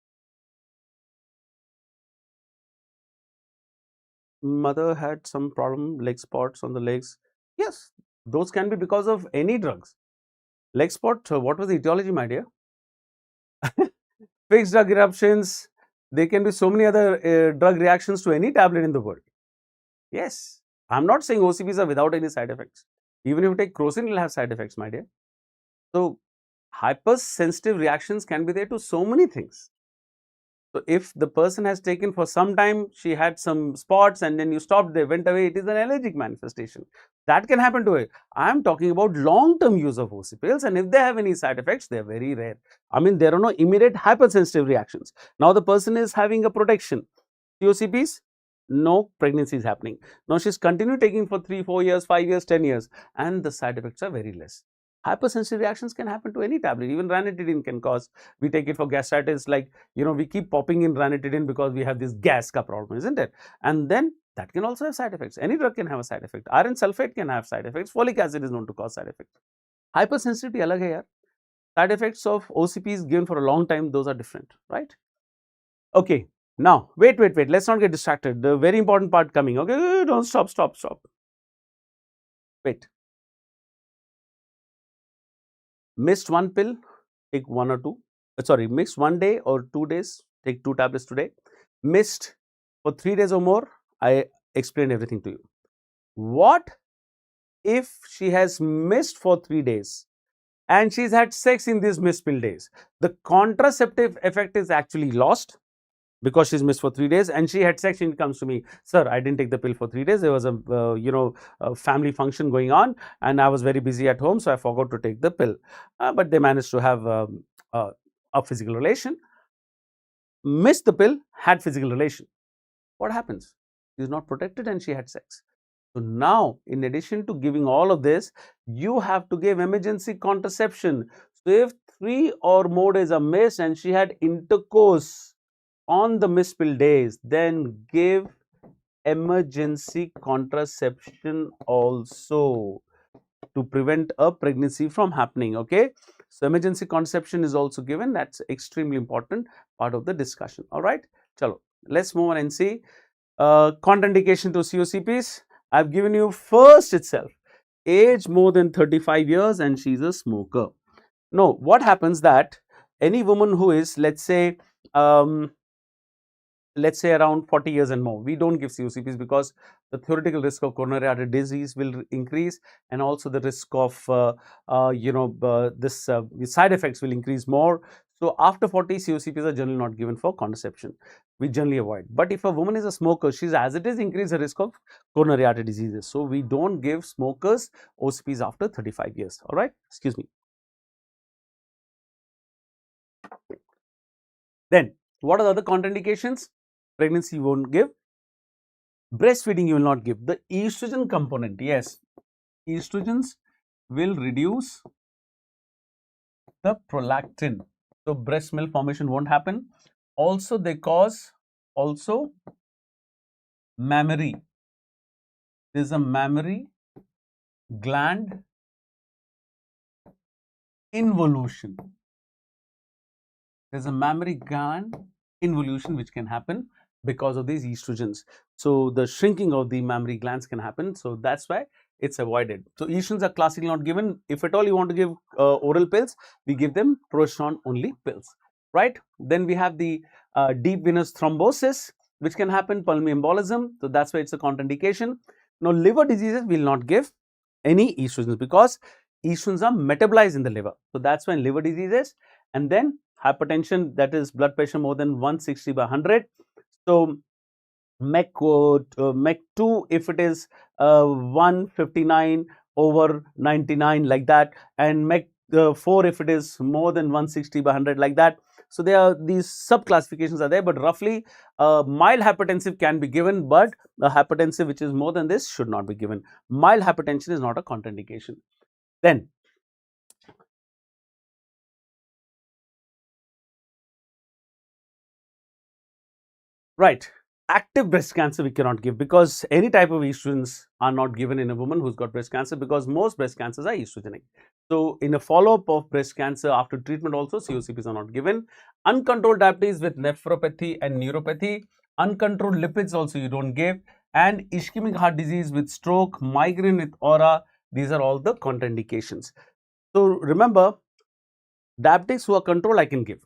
Mother had some problem, leg spots on the legs. Yes, those can be because of any drugs. Leg spot, what was the etiology, my dear? Fixed drug eruptions, there can be so many other drug reactions to any tablet in the world. Yes, I'm not saying OCPs are without any side effects. Even if you take crocin, it will have side effects, my dear. So, hypersensitive reactions can be there to so many things. So, if the person has taken for some time, she had some spots and then you stopped, they went away, it is an allergic manifestation. That can happen to it. I am talking about long-term use of OCPs, and if they have any side effects, they are very rare. I mean, there are no immediate hypersensitive reactions. Now, the person is having a protection. OCPs, no pregnancy is happening. Now, she's continued taking for 3, 4 years, 5 years, 10 years, and the side effects are very less. Hypersensitive reactions can happen to any tablet. Even ranitidine can cause. We take it for gastritis, like, you know, we keep popping in ranitidine because we have this gas ka problem, isn't it? And then that can also have side effects. Any drug can have a side effect. Iron sulfate can have side effects. Folic acid is known to cause side effects. Hypersensitivity alag hai yaar. Side effects of OCPs given for a long time, those are different, right? Okay. Now, wait. Let's not get distracted. The very important part coming. Okay, don't stop. Wait. Missed one pill, take 1 or 2. Sorry, missed 1 day or 2 days, take 2 tablets today. Missed for 3 days or more, I explained everything to you. What if she has missed for 3 days and she's had sex in these missed pill days? The contraceptive effect is actually lost because she's missed for 3 days and she had sex. She comes to me, sir, I didn't take the pill for 3 days. There was a a family function going on and I was very busy at home, so I forgot to take the pill. But they managed to have a physical relation. Missed the pill, had physical relation. What happens? She's not protected and she had sex. So now, in addition to giving all of this, you have to give emergency contraception. So if 3 or more days are missed and she had intercourse on the missed pill days, then give emergency contraception also to prevent a pregnancy from happening. Okay, so emergency contraception is also given. That's extremely important part of the discussion. All right, chalo, let's move on and see contraindication to COCPs. I've given you first itself, age more than 35 years and she's a smoker. No, what happens that any woman who is, let's say around 40 years and more, we don't give COCPs because the theoretical risk of coronary artery disease will increase, and also the risk of this side effects will increase more. So after 40, COCPs are generally not given for contraception. We generally avoid. But if a woman is a smoker, she's as it is increase the risk of coronary artery diseases. So we don't give smokers OCPs after 35 years. All right, excuse me. Then what are the other contraindications? Pregnancy you won't give. Breastfeeding you will not give. The estrogen component, yes, estrogens will reduce the prolactin. So breast milk formation won't happen. Also they cause mammary. There is a mammary gland involution. There is a mammary gland involution which can happen because of these estrogens. So the shrinking of the mammary glands can happen. So that's why it's avoided. So estrogens are classically not given. If at all you want to give oral pills, we give them progesterone only pills, right? Then we have the deep venous thrombosis, which can happen, pulmonary embolism. So that's why it's a contraindication. Now liver diseases will not give any estrogens because estrogens are metabolized in the liver. So that's why liver diseases. And then hypertension, that is blood pressure more than 160 by 100. So MEC2 if it is 159 over 99 like that, and MEC4 if it is more than 160 by 100 like that. So there are these sub classifications are there, but roughly mild hypertensive can be given, but the hypertensive which is more than this should not be given. Mild hypertension is not a contraindication. Then right, active breast cancer we cannot give because any type of estrogens are not given in a woman who's got breast cancer because most breast cancers are estrogenic. So in a follow-up of breast cancer after treatment also COCPs are not given. Uncontrolled diabetes with nephropathy and neuropathy, uncontrolled lipids also you don't give, and ischemic heart disease with stroke, migraine with aura, these are all the contraindications. So remember, diabetics who are controlled I can give.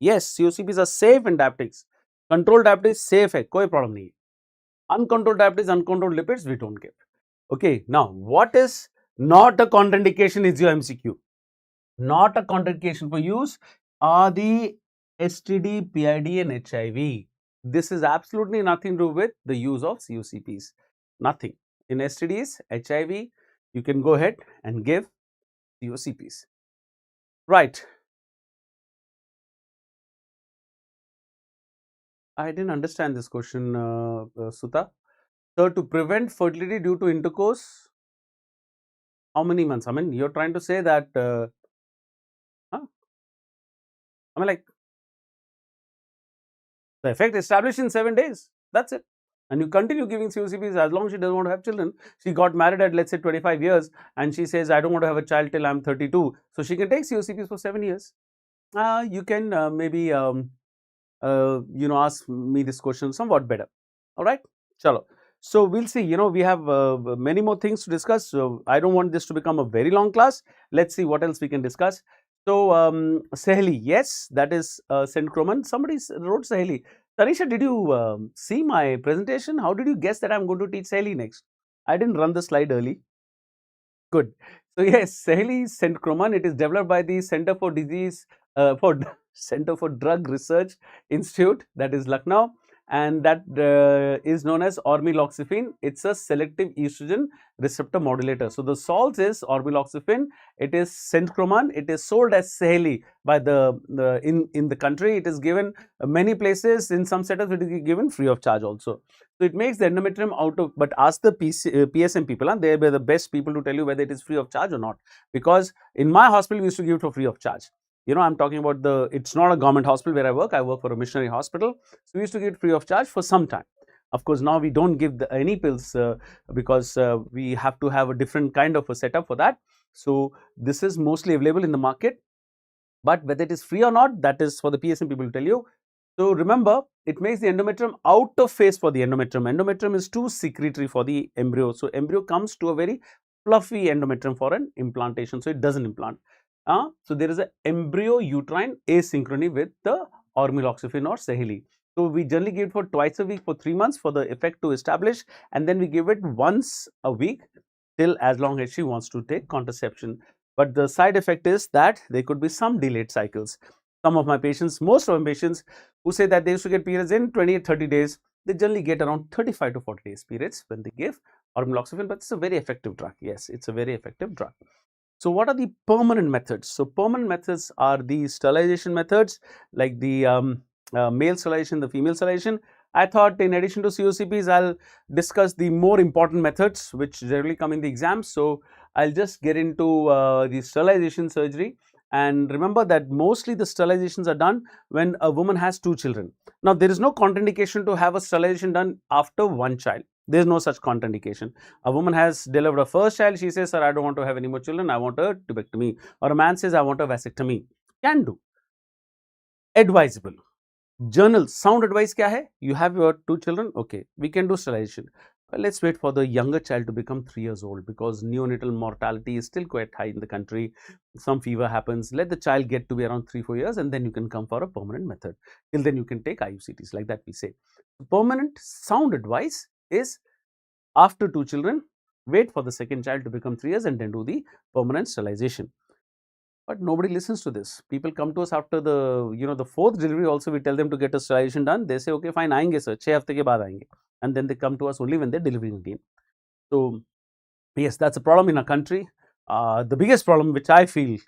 Yes, COCPs are safe in diabetics. Controlled diabetes safe है, कोई problem नहीं. Uncontrolled diabetes, uncontrolled lipids we don't give. Okay, now what is not a contraindication is your MCQ. Not a contraindication for use are the STD, PID and HIV. This is absolutely nothing to do with the use of COCPs. Nothing. In STDs, HIV, you can go ahead and give COCPs. Right. I didn't understand this question, Sutha. So, to prevent fertility due to intercourse, how many months? I mean, you're trying to say that, huh? I mean, like, the effect established in 7 days. That's it. And you continue giving COCPs as long as she doesn't want to have children. She got married at, let's say, 25 years and she says, I don't want to have a child till I'm 32. So, she can take COCPs for 7 years. You can maybe, ask me this question somewhat better. All right. Chalo. So we'll see, we have many more things to discuss. So I don't want this to become a very long class. Let's see what else we can discuss. So Saheli, yes, that is Centroman. Somebody wrote Saheli. Tanisha, did you see my presentation? How did you guess that I'm going to teach Saheli next? I didn't run the slide early. Good. So yes, Saheli Centroman. It is developed by the Center for Center for Drug Research Institute, that is Lucknow, and that is known as ormeloxifene. It's a selective estrogen receptor modulator. So the salt is ormeloxifene. It is Centroman. It is sold as Saheli by in the country. It is given many places. In some setups, it is given free of charge also. So it makes the endometrium out of. But ask the PSM people, they are the best people to tell you whether it is free of charge or not. Because in my hospital, we used to give it for free of charge. I'm talking about it's not a government hospital where I work for a missionary hospital. So we used to give it free of charge for some time. Of course, now we don't give any pills because we have to have a different kind of a setup for that. So this is mostly available in the market, but whether it is free or not, that is for the PSM people to tell you. So remember, it makes the endometrium out of phase for the endometrium. Endometrium is too secretory for the embryo. So embryo comes to a very fluffy endometrium for an implantation. So it doesn't implant. So there is an embryo uterine asynchrony with the ormeloxifene or Saheli. So we generally give it for twice a week for 3 months for the effect to establish, and then we give it once a week till as long as she wants to take contraception. But the side effect is that there could be some delayed cycles. Some of my patients, most of my patients who say that they used to get periods in 28-30 days, they generally get around 35 to 40 days periods when they give ormeloxifene, but it's a very effective drug. Yes, it's a very effective drug. So what are the permanent methods? So permanent methods are the sterilization methods, like the male sterilization, the female sterilization. I thought in addition to COCPs, I'll discuss the more important methods which generally come in the exams. So I'll just get into the sterilization surgery. And remember that mostly the sterilizations are done when a woman has 2 children. Now, there is no contraindication to have a sterilization done after 1 child. There is no such contraindication. A woman has delivered a first child, she says, sir, I don't want to have any more children, I want a tubectomy. Or a man says, I want a vasectomy. Can do. Advisable. Journal, sound advice kya hai? You have your 2 children, okay, we can do sterilization. Well, let's wait for the younger child to become 3 years old, because neonatal mortality is still quite high in the country. Some fever happens. Let the child get to be around 3-4 years, and then you can come for a permanent method. Till then you can take IUCDs, like that we say. Permanent sound advice is after 2 children, wait for the second child to become 3 years and then do the permanent sterilization. But nobody listens to this. People come to us after the, the 4th delivery also, we tell them to get a sterilization done. They say, okay, fine, aayenge sir, 6 hafte ke baad aayenge. And then they come to us only when they're delivering again. So yes, that's a problem in our country. The biggest problem which I feel,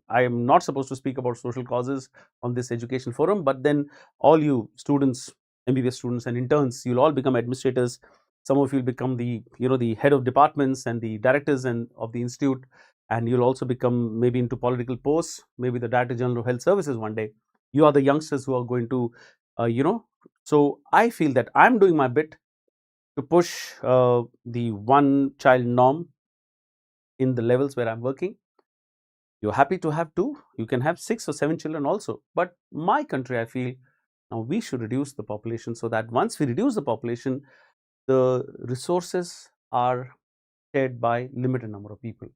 I am not supposed to speak about social causes on this education forum, but then all you students, MBBS students and interns, you'll all become administrators. Some of you will become the, the head of departments and the directors and of the institute, and you'll also become maybe into political posts, maybe the Director General of Health Services one day. You are the youngsters who are going to, so I feel that I'm doing my bit to push the 1 child norm in the levels where I'm working. You're happy to have 2, you can have 6 or 7 children also. But my country, I feel, now we should reduce the population, so that once we reduce the population, the resources are shared by limited number of people.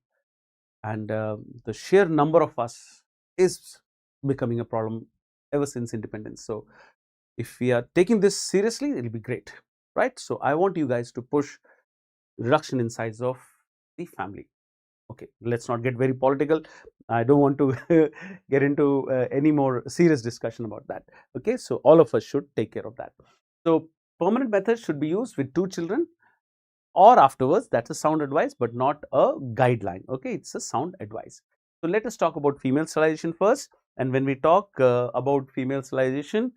And the sheer number of us is becoming a problem ever since independence. So if we are taking this seriously, it'll be great, right? So I want you guys to push reduction in size of the family. Okay, let's not get very political. I don't want to get into any more serious discussion about that. Okay, so all of us should take care of that. So permanent methods should be used with 2 children or afterwards. That's a sound advice, but not a guideline. Okay, it's a sound advice. So let us talk about female sterilization first. And when we talk about female sterilization,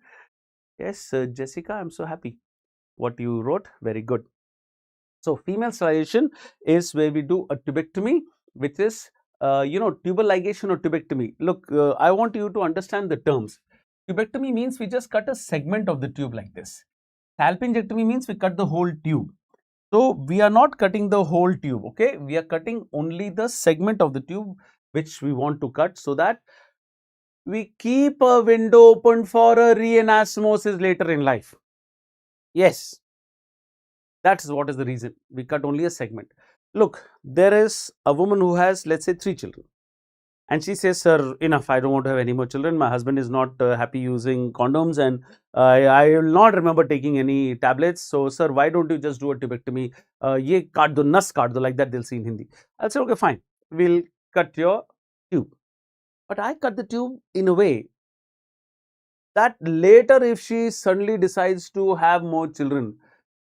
yes, Jessica, I'm so happy what you wrote. Very good. So female sterilization is where we do a tubectomy, which is tubal ligation or tubectomy. Look, I want you to understand the terms. Tubectomy means we just cut a segment of the tube like this. Salpingectomy means we cut the whole tube. So we are not cutting the whole tube, okay? We are cutting only the segment of the tube which we want to cut, so that we keep a window open for a reanastomosis later in life. Yes, that is what is the reason. We cut only a segment. Look, there is a woman who has, let's say, 3 children. And she says, sir, enough, I don't want to have any more children. My husband is not happy using condoms, and I will not remember taking any tablets. So, sir, why don't you just do a tubectomy? Ye kaat do, nas kaat do, like that they'll see in Hindi. I'll say, okay, fine, we'll cut your tube. But I cut the tube in a way that later if she suddenly decides to have more children,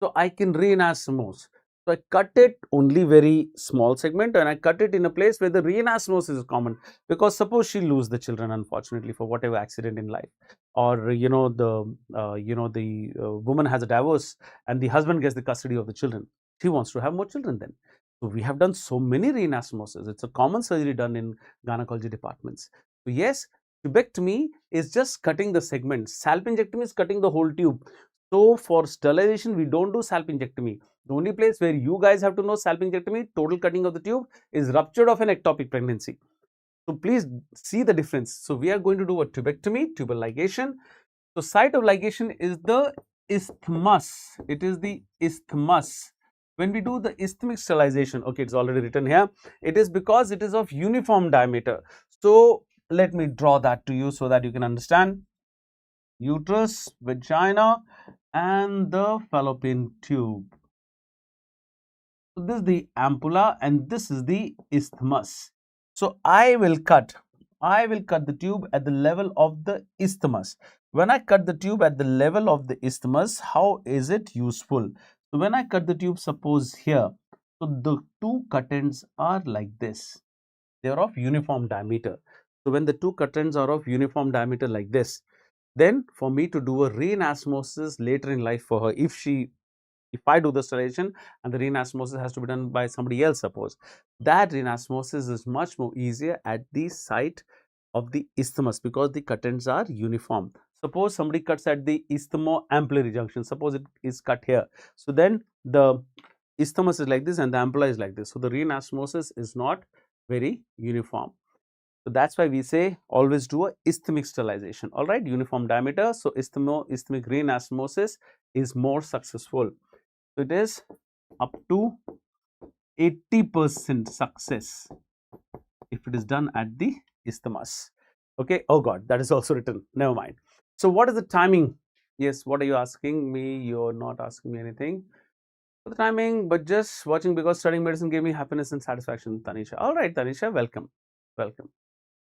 so I can reanastomose. So I cut it only very small segment, and I cut it in a place where the reanastomosis is common, because suppose she lose the children unfortunately for whatever accident in life, or the woman has a divorce and the husband gets the custody of the children. She wants to have more children then. So we have done so many reanastomoses. It's a common surgery done in gynecology departments. So yes, tubectomy is just cutting the segment. Salpingectomy is cutting the whole tube. So for sterilization, we don't do salpingectomy. The only place where you guys have to know salpingectomy, total cutting of the tube, is rupture of an ectopic pregnancy. So please see the difference. So we are going to do a tubectomy, tubal ligation. So site of ligation is the isthmus. It is the isthmus. When we do the isthmic sterilization, okay, it's already written here. It is because it is of uniform diameter. So let me draw that to you so that you can understand. Uterus, vagina, and the fallopian tube. So this is the ampulla and this is the isthmus. So I will cut the tube at the level of the isthmus. When I cut the tube at the level of the isthmus, how is it useful? So when I cut the tube, suppose here, so the two cut ends are like this. They are of uniform diameter. So when the two cut ends are of uniform diameter like this, then for me to do a reanasmosis later in life for her, if I do the sterilization and the reanasmosis has to be done by somebody else, suppose, that reanasmosis is much more easier at the site of the isthmus because the cut ends are uniform. Suppose somebody cuts at the isthmo-ampullary junction, suppose it is cut here. So then the isthmus is like this and the ampulla is like this. So the reanasmosis is not very uniform. So that's why we say always do a isthmic sterilization. All right, uniform diameter. So isthmic reanasmosis is more successful. So it is up to 80% success if it is done at the isthmus. Okay. Oh God, that is also written. Never mind. So what is the timing? Yes. What are you asking me? You're not asking me anything. The timing, but just watching because studying medicine gave me happiness and satisfaction. Tanisha. All right, Tanisha. Welcome. Welcome.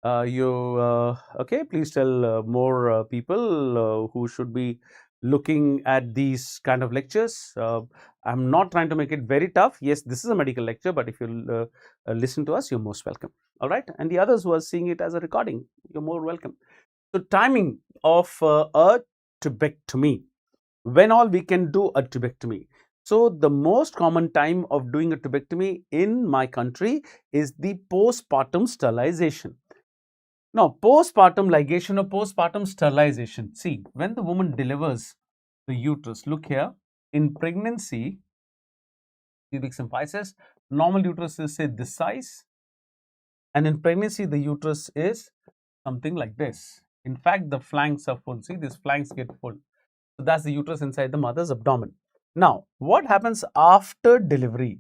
Okay, please tell more people who should be looking at these kind of lectures. I'm not trying to make it very tough. Yes, this is a medical lecture, but if you listen to us, you're most welcome. All right, and the others who are seeing it as a recording, you're more welcome. So timing of a tubectomy. When all we can do a tubectomy. So the most common time of doing a tubectomy in my country is the postpartum sterilization. Now, postpartum ligation or postpartum sterilization. See, when the woman delivers the uterus, look here, in pregnancy, pubic symphysis, normal uterus is say this size, and in pregnancy, the uterus is something like this. In fact, the flanks are full. See, these flanks get full. So that's the uterus inside the mother's abdomen. Now, what happens after delivery?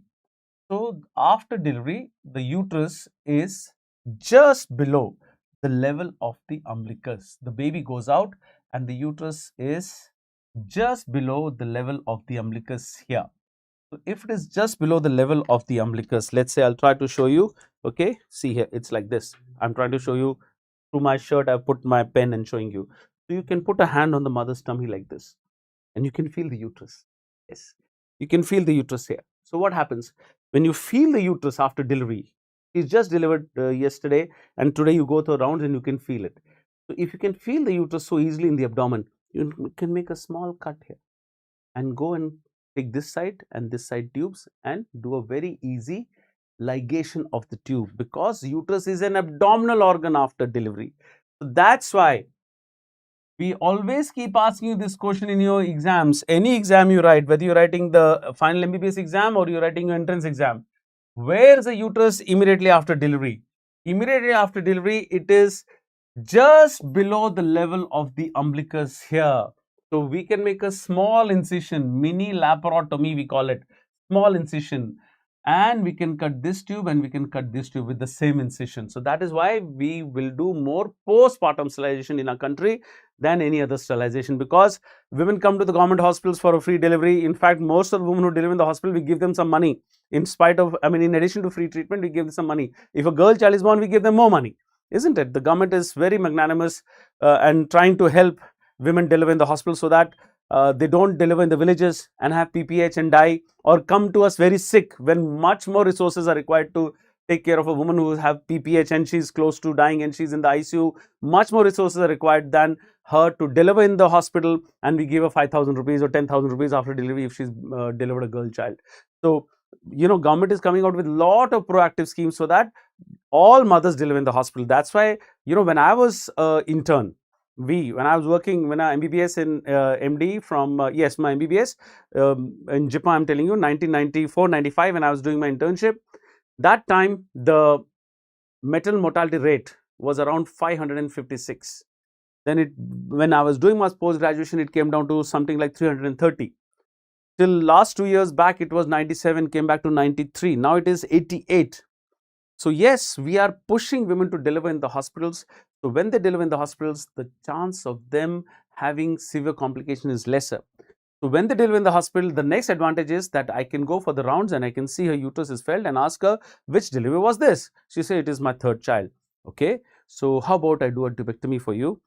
So, after delivery, the uterus is just below the level of the umbilicus. The baby goes out and the uterus is just below the level of the umbilicus here. So, if it is just below the level of the umbilicus, let's say I'll try to show you. Okay, see here, it's like this. I'm trying to show you through my shirt. I've put my pen and showing you. So, you can put a hand on the mother's tummy like this and you can feel the uterus. Yes, you can feel the uterus here. So, what happens when you feel the uterus after delivery? It's just delivered yesterday, and today you go through rounds and you can feel it. So, if you can feel the uterus so easily in the abdomen, you can make a small cut here and go and take this side and this side tubes and do a very easy ligation of the tube because uterus is an abdominal organ after delivery. So, that's why we always keep asking you this question in your exams. Any exam you write, whether you're writing the final MBBS exam or you're writing your entrance exam, where is the uterus immediately after delivery? Immediately after delivery, it is just below the level of the umbilicus here. So we can make a small incision, mini laparotomy we call it, small incision, and we can cut this tube and we can cut this tube with the same incision. So that is why we will do more postpartum sterilization in our country than any other sterilization, because women come to the government hospitals for a free delivery. In fact, most of the women who deliver in the hospital, we give them some money. In spite of, in addition to free treatment, we give them some money. If a girl child is born, we give them more money. Isn't it? The government is very magnanimous and trying to help women deliver in the hospital so that they don't deliver in the villages and have PPH and die, or come to us very sick when much more resources are required to take care of a woman who have PPH and she's close to dying and she's in the ICU. Much more resources are required than her to deliver in the hospital, and we give her 5,000 rupees or 10,000 rupees after delivery if she's delivered a girl child. So, government is coming out with a lot of proactive schemes so that all mothers deliver in the hospital. That's why, when I was intern, when I was working, when I MBBS in MD from, yes, my MBBS in Japan, I'm telling you, 1994, 95, when I was doing my internship, that time the maternal mortality rate was around 556. Then when I was doing my post-graduation, it came down to something like 330. Till last 2 years back, it was 97, came back to 93. Now it is 88. So yes, we are pushing women to deliver in the hospitals. So when they deliver in the hospitals, the chance of them having severe complication is lesser. So when they deliver in the hospital, the next advantage is that I can go for the rounds and I can see her uterus is felt and ask her, which delivery was this? She say, it is my third child. Okay, so how about I do a tubectomy for you?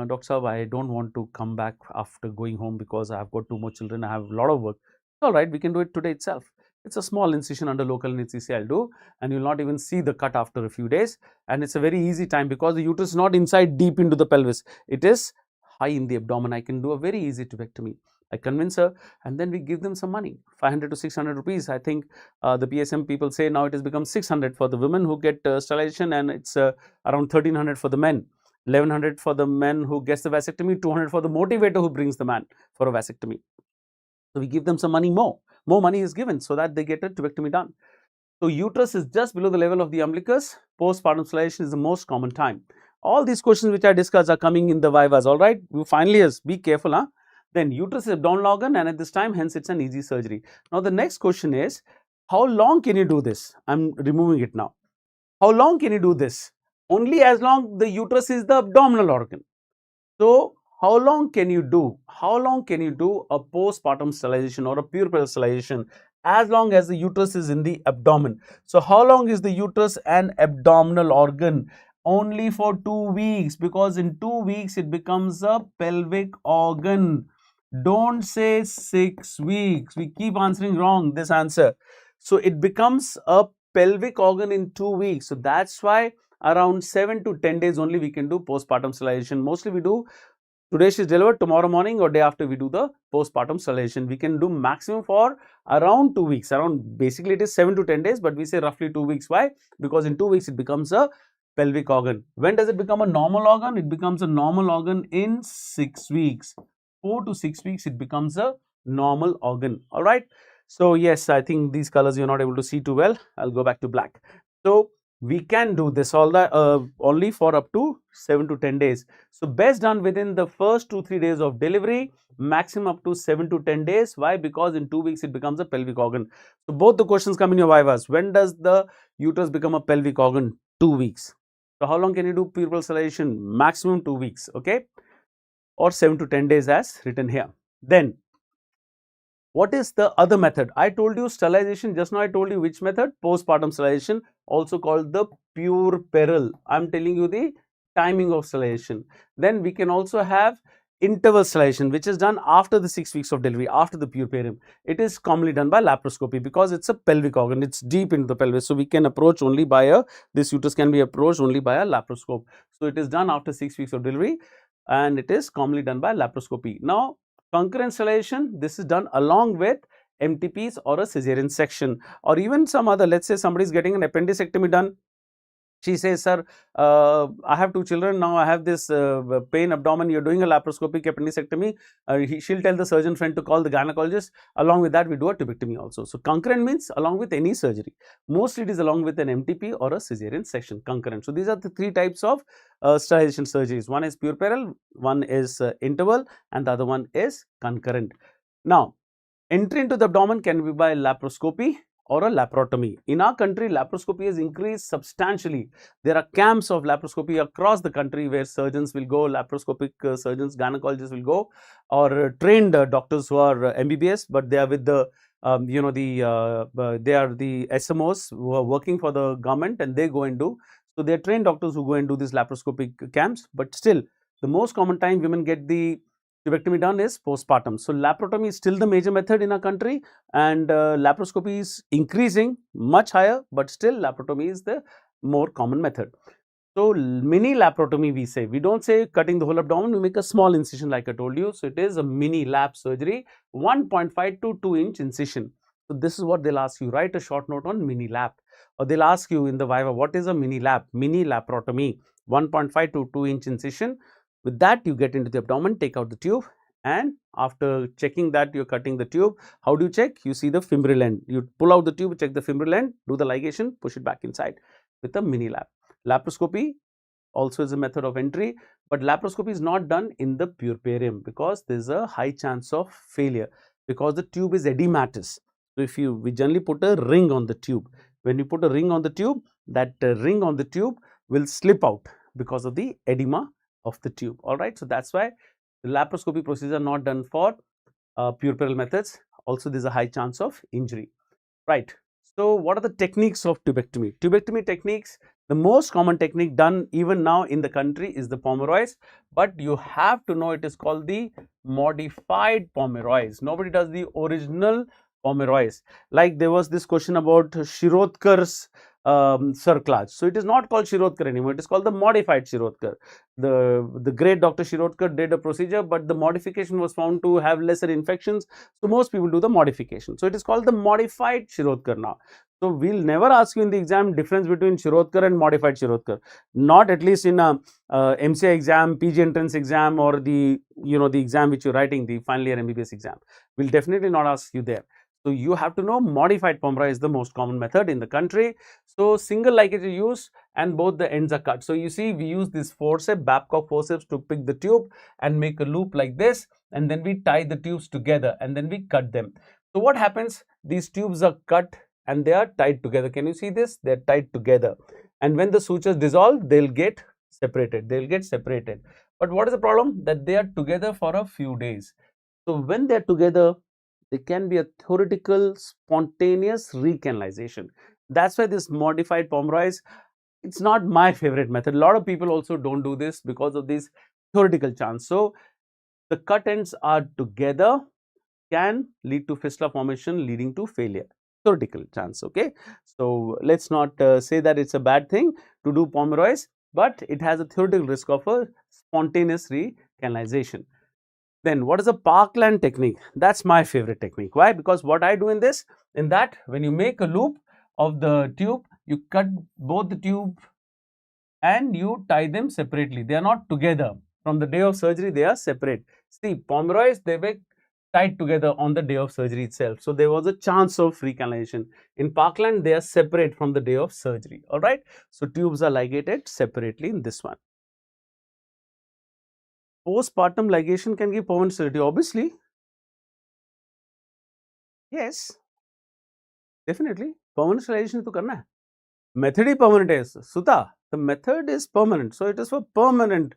Doctor Saab, I don't want to come back after going home because I have got 2 more children, I have a lot of work. All right, we can do it today itself. It's a small incision under local anesthesia I'll do, and you'll not even see the cut after a few days. And it's a very easy time because the uterus is not inside deep into the pelvis. It is high in the abdomen. I can do a very easy tubectomy. I convince her, and then we give them some money, 500 to 600 rupees. I think the PSM people say now it has become 600 for the women who get sterilization, and it's around 1300 for the men. 1100 for the men who gets the vasectomy, 200 for the motivator who brings the man for a vasectomy. So we give them some money more money is given so that they get a tubectomy done. So uterus is just below the level of the umbilicus. Postpartum sterilization is the most common time. All these questions which I discussed are coming in the vivas. All right, finally, yes, be careful, huh? Then uterus is abdominal organ, and at this time, hence it's an easy surgery. Now the next question is, how long can you do this? I'm removing it now. How long can you do this? Only as long the uterus is the abdominal organ. So how long can you do? How long can you do a postpartum sterilization or a puerperal sterilization? As long as the uterus is in the abdomen. So how long is the uterus an abdominal organ? Only for 2 weeks, because in 2 weeks it becomes a pelvic organ. Don't say 6 weeks. We keep answering wrong this answer. So it becomes a pelvic organ in 2 weeks. So that's why around 7 to 10 days only we can do postpartum sterilization. Mostly we do today she is delivered, tomorrow morning or day after we do the postpartum sterilization. We can do maximum for around 2 weeks. Around, basically it is 7 to 10 days, but we say roughly 2 weeks. Why? Because in 2 weeks it becomes a pelvic organ. When does it become a normal organ? It becomes a normal organ in 6 weeks. 4 to 6 weeks it becomes a normal organ. All right. So yes, I think these colors you're not able to see too well. I'll go back to black. So we can do this only for up to 7 to 10 days. So best done within the first 2-3 days of delivery, maximum up to 7 to 10 days. Why? Because in 2 weeks it becomes a pelvic organ. So both the questions come in your vivas. When does the uterus become a pelvic organ? 2 weeks. So how long can you do puerperal sterilization? Maximum 2 weeks, okay, or 7 to 10 days as written here. Then what is the other method? I told you sterilization. Just now I told you which method? Postpartum sterilization, also called the puerperal. I'm telling you the timing of sterilization. Then we can also have interval sterilization, which is done after the 6 weeks of delivery, after the puerperium. It is commonly done by laparoscopy because it's a pelvic organ. It's deep into the pelvis. So we can approach only by this uterus can be approached only by a laparoscope. So it is done after 6 weeks of delivery, and it is commonly done by laparoscopy. Now, concurrent sterilization, this is done along with MTPs or a cesarean section, or even some other, let's say somebody is getting an appendicectomy done. She says, sir, I have 2 children, now I have this pain abdomen, you're doing a laparoscopic appendicectomy. She'll tell the surgeon friend to call the gynecologist. Along with that, we do a tubectomy also. So concurrent means along with any surgery. Mostly it is along with an MTP or a cesarean section, concurrent. So these are the 3 types of sterilization surgeries. One is puerperal, one is interval, and the other one is concurrent. Now, entry into the abdomen can be by laparoscopy or a laparotomy. In our country, laparoscopy has increased substantially. There are camps of laparoscopy across the country where surgeons will go, laparoscopic surgeons, gynecologists will go, or trained doctors who are MBBS, but they are with the they are the SMOs who are working for the government, and they go and do. So they are trained doctors who go and do these laparoscopic camps, but still the most common time women get the tubectomy done is postpartum. So laparotomy is still the major method in our country, and laparoscopy is increasing much higher, but still laparotomy is the more common method. So mini laparotomy, we say, we don't say cutting the whole abdomen, we make a small incision like I told you. So it is a mini lap surgery, 1.5 to 2 inch incision. So this is what they'll ask you. Write a short note on mini lap, or they'll ask you in the viva, what is a mini lap? Mini laparotomy, 1.5 to 2 inch incision. With that, you get into the abdomen, take out the tube, and after checking that you're cutting the tube, how do you check? You see the femoral end. You pull out the tube, check the femoral end, do the ligation, push it back inside with a mini lap. Laparoscopy also is a method of entry, but laparoscopy is not done in the puerperium because there is a high chance of failure because the tube is edematous. So if we generally put a ring on the tube. When you put a ring on the tube, that ring on the tube will slip out because of the edema of the tube. All right, so that's why the laparoscopy procedure are not done for puerperal methods. Also, there is a high chance of injury. Right. So, what are the techniques of tubectomy? Tubectomy techniques, the most common technique done even now in the country is the Pomeroy's, but you have to know it is called the modified Pomeroy's. Nobody does the original Pomeroy's. Like there was this question about Shirodkar's cerclage. So, it is not called Shirodkar anymore, it is called the modified Shirodkar. The great Dr. Shirodkar did a procedure, but the modification was found to have lesser infections. So, most people do the modification. So, it is called the modified Shirodkar now. So, we will never ask you in the exam difference between Shirodkar and modified Shirodkar. Not at least in a MCI exam, PG entrance exam, or the the exam which you are writing, the final year MBBS exam. We will definitely not ask you there. So, you have to know modified Pomeroy is the most common method in the country. So, single ligate is used and both the ends are cut. So, you see we use this forceps, Babcock forceps to pick the tube and make a loop like this, and then we tie the tubes together and then we cut them. So, what happens? These tubes are cut and they are tied together. Can you see this? They are tied together, and when the sutures dissolve, they will get separated. They will get separated. But what is the problem? That they are together for a few days. So, when they are together, there can be a theoretical spontaneous recanalization. That's why this modified Pomeroy's, it's not my favorite method. A lot of people also don't do this because of this theoretical chance. So, the cut ends are together can lead to fistula formation leading to failure. Theoretical chance, okay? So, let's not say that it's a bad thing to do Pomeroy's, but it has a theoretical risk of a spontaneous recanalization. Then what is a Parkland technique? That's my favorite technique. Why? Because what I do in that when you make a loop of the tube, you cut both the tube and you tie them separately. They are not together. From the day of surgery, they are separate. See, Pomeroy's, they were tied together on the day of surgery itself. So, there was a chance of recanalization. In Parkland, they are separate from the day of surgery. All right. So, tubes are ligated separately in this one. Postpartum ligation can give permanent sterility. Obviously, yes, definitely. Permanent sterilization to karna hai. Method is permanent is Suta. The method is permanent, so it is for permanent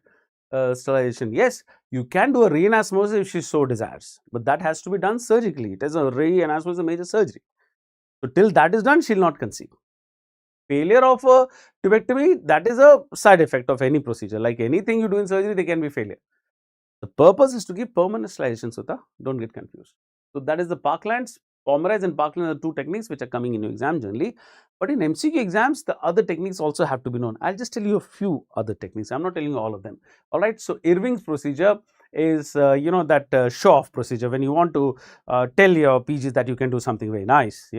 sterilization. Yes, you can do a reanasmosis if she so desires, but that has to be done surgically. It is a reanasmosis, a major surgery. So till that is done, she will not conceive. Failure of a tubectomy, that is a side effect of any procedure. Like anything you do in surgery, there can be failure. The purpose is to give permanent sterilization, Sutta. Don't get confused. So that is the Parklands. Pomeroy's and Parkland are the two techniques which are coming in your exam generally. But in MCQ exams, the other techniques also have to be known. I'll just tell you a few other techniques. I'm not telling you all of them. All right. So Irving's procedure is, that show-off procedure when you want to tell your PGs that you can do something very nice,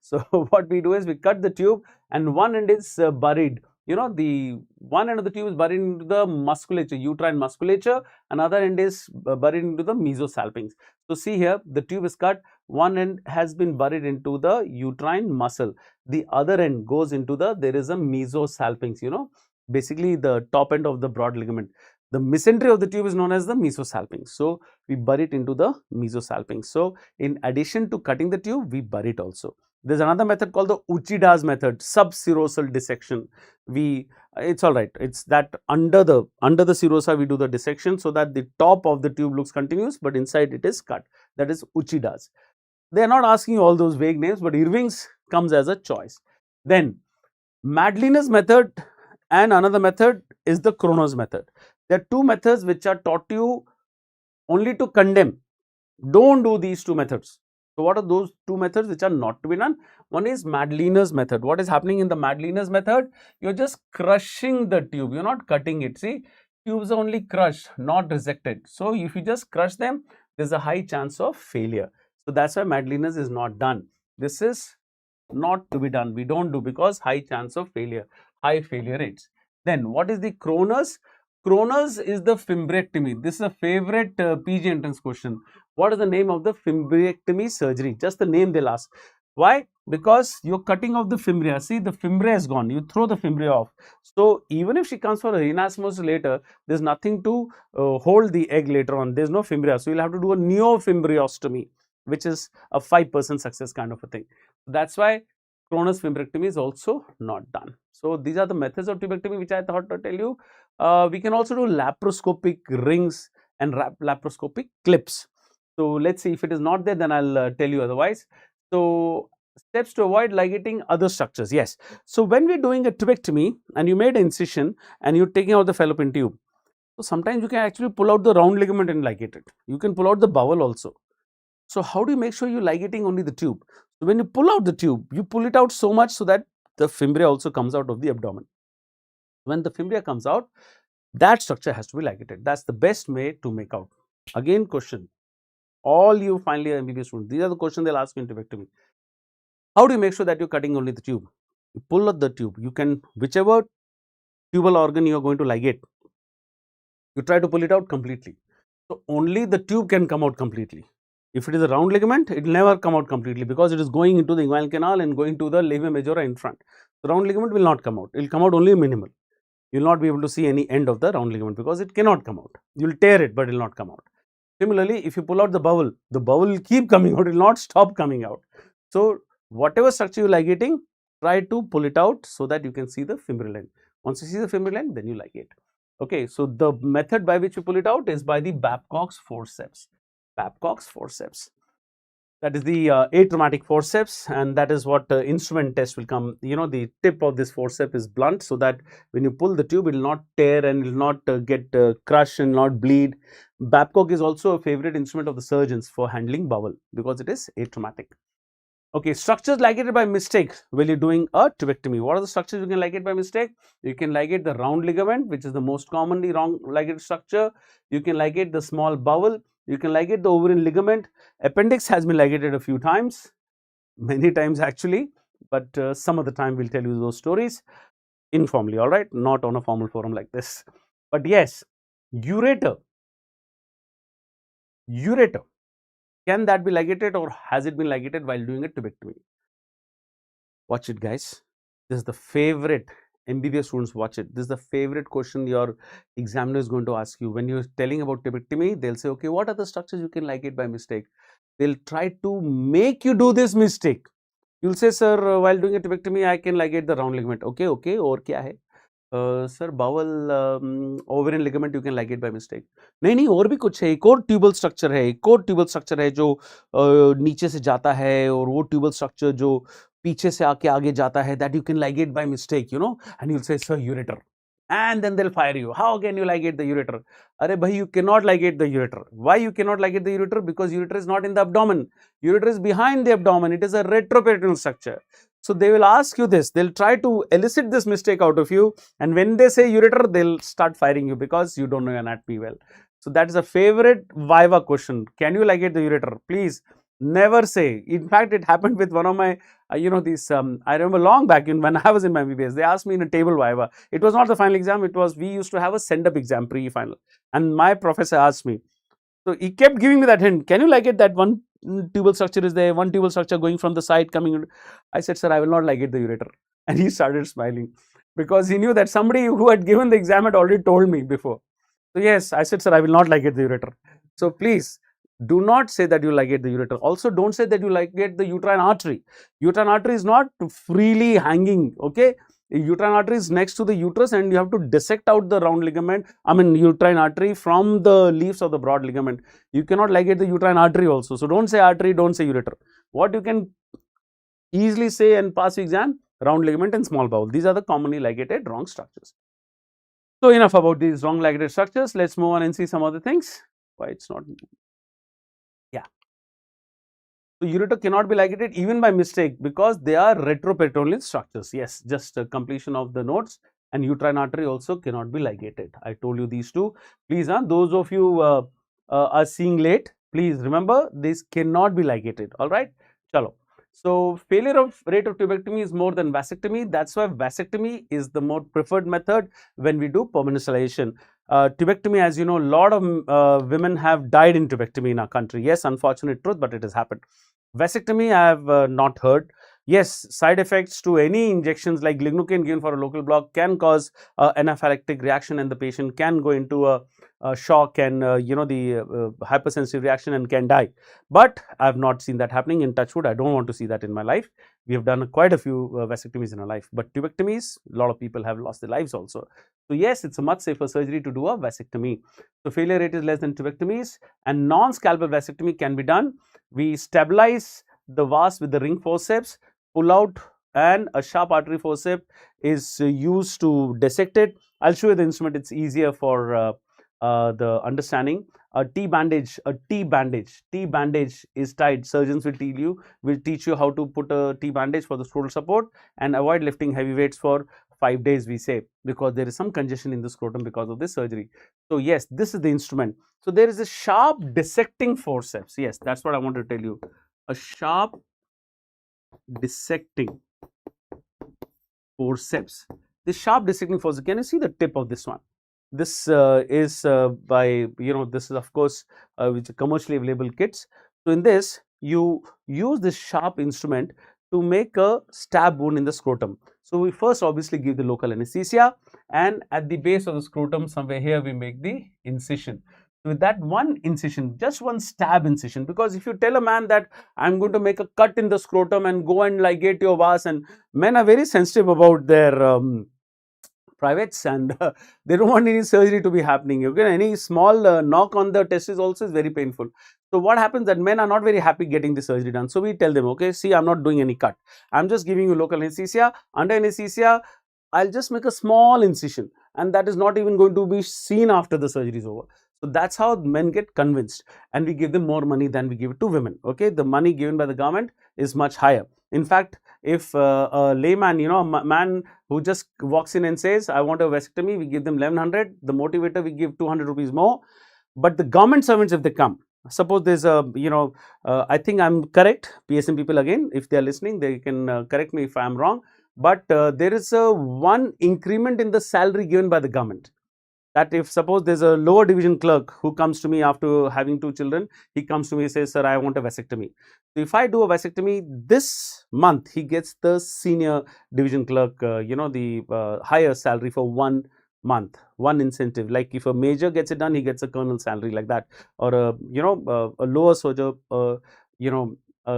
So what we do is we cut the tube and one end is buried. The one end of the tube is buried into the musculature, uterine musculature, another end is buried into the mesosalpinx. So, see here, the tube is cut, one end has been buried into the uterine muscle, the other end goes into there is a mesosalpinx, basically the top end of the broad ligament. The mesentery of the tube is known as the mesosalpinx. So, we bury it into the mesosalpinx. So, in addition to cutting the tube, we bury it also. There is another method called the Uchida's method, subserosal dissection. It's all right. It's that under the serosa we do the dissection so that the top of the tube looks continuous, but inside it is cut. That is Uchida's. They are not asking all those vague names, but Irving's comes as a choice. Then Madeliner's method and another method is the Kronos method. There are two methods which are taught to you only to condemn. Don't do these two methods. So, what are those two methods which are not to be done? One is Madeliner's method. What is happening in the Madeliner's method? You are just crushing the tube. You are not cutting it. See, tubes are only crushed, not resected. So, if you just crush them, there is a high chance of failure. So, that is why Madeliner's is not done. This is not to be done. We don't do because high chance of failure, high failure rates. Then, what is the Kronos? Kronos is the fimbrectomy. This is a favorite PG entrance question. What is the name of the fimbrectomy surgery? Just the name they'll ask. Why? Because you're cutting off the fimbria. See, the fimbria is gone. You throw the fimbria off. So even if she comes for a reanastomosis later, there's nothing to hold the egg later on. There's no fimbria. So you'll have to do a neofimbriostomy, which is a 5% success kind of a thing. That's why Kronos fimbrectomy is also not done. So these are the methods of tubectomy which I thought to tell you. We can also do laparoscopic rings and laparoscopic clips. So let's see, if it is not there, then I'll tell you otherwise. So steps to avoid ligating other structures. Yes. So when we're doing a tubectomy and you made an incision and you're taking out the fallopian tube, so sometimes you can actually pull out the round ligament and ligate it. You can pull out the bowel also. So how do you make sure you're ligating only the tube? So when you pull out the tube, you pull it out so much so that the fimbria also comes out of the abdomen. When the fimbria comes out, that structure has to be ligated. That's the best way to make out. Again, question. All you final year MBBS students, these are the questions they'll ask you in tubectomy. How do you make sure that you're cutting only the tube? You pull out the tube. You can, whichever tubal organ you are going to ligate, you try to pull it out completely. So only the tube can come out completely. If it is a round ligament, it will never come out completely because it is going into the inguinal canal and going to the labia majora in front. The round ligament will not come out. It will come out only minimal. You will not be able to see any end of the round ligament because it cannot come out. You will tear it, but it will not come out. Similarly, if you pull out the bowel will keep coming out. It will not stop coming out. So whatever structure you are ligating, try to pull it out so that you can see the fimbral end. Once you see the fimbral end, then you ligate. Okay, so the method by which you pull it out is by the Babcock's forceps. Babcock's forceps. That is the atraumatic forceps, and that is what instrument test will come. You know, the tip of this forceps is blunt so that when you pull the tube, it will not tear and it will not get crushed and not bleed. Babcock is also a favorite instrument of the surgeons for handling bowel because it is atraumatic. Okay, structures ligated by mistake when you're doing a tubectomy. What are the structures you can ligate by mistake? You can ligate the round ligament, which is the most commonly wrong ligated structure. You can ligate the small bowel. You can ligate the ovarian ligament. Appendix has been ligated a few times, many times actually, but some of the time we'll tell you those stories informally, all right, not on a formal forum like this. But yes, ureter, can that be ligated or has it been ligated while doing a tubectomy? Watch it, guys. This is the favorite. MBBS students, watch it. This is the favorite question your examiner is going to ask you. When you're telling about tubectomy, they'll say, okay, what are the structures you can ligate by mistake? They'll try to make you do this mistake. You'll say, sir, while doing a tubectomy, I can ligate the round ligament. Okay, और क्या है? Sir bowel ovarian ligament you can ligate by mistake. नहीं और भी कुछ है, एक और ट्यूबल स्ट्रक्चर है, जो नीचे से जाता है और वो ट्यूबल स्ट्रक्चर जो पीछे से आके आगे जाता है, that you can ligate by mistake, you know, and you'll say, sir, ureter. And then they'll fire you. How can you ligate the ureter? Arey bhai, you cannot ligate the ureter. Why you cannot ligate the ureter? Because ureter is not in the abdomen. Ureter is behind the abdomen. It is a retroperitoneal structure. So they will ask you this. They'll try to elicit this mistake out of you. And when they say ureter, they'll start firing you because you don't know your anatomy well. So that is a favorite Viva question. Can you ligate the ureter? Please never say. In fact, it happened with one of my, I remember long back when I was in my MBBS, they asked me in a table Viva. It was not the final exam. It was, we used to have a send-up exam pre-final. And my professor asked me. So he kept giving me that hint. Can you ligate that one tubal structure is there, one tubal structure going from the side coming? I said, sir, I will not ligate the ureter. And he started smiling because he knew that somebody who had given the exam had already told me before. So yes, I said, sir, I will not ligate the ureter. So please, do not say that you ligate the ureter. Also, don't say that you ligate the uterine artery. Uterine artery is not freely hanging, okay? Uterine artery is next to the uterus and you have to dissect out the round ligament, uterine artery from the leaves of the broad ligament. You cannot ligate the uterine artery also. So don't say artery, don't say ureter. What you can easily say and pass the exam, round ligament and small bowel. These are the commonly ligated wrong structures. So enough about these wrong ligated structures. Let's move on and see some other things. Why it's not. Yeah. So ureter cannot be ligated even by mistake because they are retroperitoneal structures. Yes, just a completion of the notes. And uterine artery also cannot be ligated. I told you these two. Please, those of you are seeing late, please remember this cannot be ligated. All right. Chalo. So failure of rate of tubectomy is more than vasectomy. That's why vasectomy is the more preferred method when we do permanent sterilization. Tubectomy, as you know, a lot of women have died in tubectomy in our country. Yes, unfortunate truth, but it has happened. Vasectomy, I have not heard. Yes, side effects to any injections like lignocaine given for a local block can cause anaphylactic reaction, and the patient can go into a shock and the hypersensitive reaction and can die. But I have not seen that happening. In touch wood, I don't want to see that in my life. We have done quite a few vasectomies in our life, but tubectomies, a lot of people have lost their lives also. So yes, it's a much safer surgery to do a vasectomy. So failure rate is less than tubectomies, and non-scalpel vasectomy can be done. We stabilize the vas with the ring forceps, pull out, and a sharp artery forceps is used to dissect it. I'll show you the instrument, it's easier for the understanding. A T bandage is tied. Surgeons will teach you how to put a T bandage for the scrotal support, and avoid lifting heavy weights for 5 days, we say, because there is some congestion in the scrotum because of this surgery. So yes, this is the instrument. So there is a sharp dissecting forceps. Yes, that's what I want to tell you. A sharp dissecting forceps. This sharp dissecting forceps, can you see the tip of this one? This is by, this is of course which commercially available kits. So in this, you use this sharp instrument to make a stab wound in the scrotum. So we first obviously give the local anesthesia, and at the base of the scrotum somewhere here we make the incision. With that one incision, just one stab incision, because if you tell a man that I'm going to make a cut in the scrotum and go and ligate your vas, and men are very sensitive about their privates, and they don't want any surgery to be happening. Okay, any small knock on the testis also is very painful. So what happens that men are not very happy getting the surgery done. So we tell them, okay, see, I'm not doing any cut. I'm just giving you local anesthesia. Under anesthesia, I'll just make a small incision, and that is not even going to be seen after the surgery is over. So that's how men get convinced, and we give them more money than we give it to women. Okay, the money given by the government is much higher. In fact, if a layman, a man who just walks in and says, I want a vasectomy, we give them 1100. The motivator, we give 200 rupees more. But the government servants, if they come, suppose there's a, I think I'm correct, PSM people again, if they are listening, they can correct me if I'm wrong. But there is a one increment in the salary given by the government. That if suppose there's a lower division clerk who comes to me after having 2 children, he comes to me and says, sir, I want a vasectomy. So if I do a vasectomy this month, he gets the senior division clerk, the higher salary for 1 month, one incentive. Like if a major gets it done, he gets a colonel salary like that, or a lower soldier, a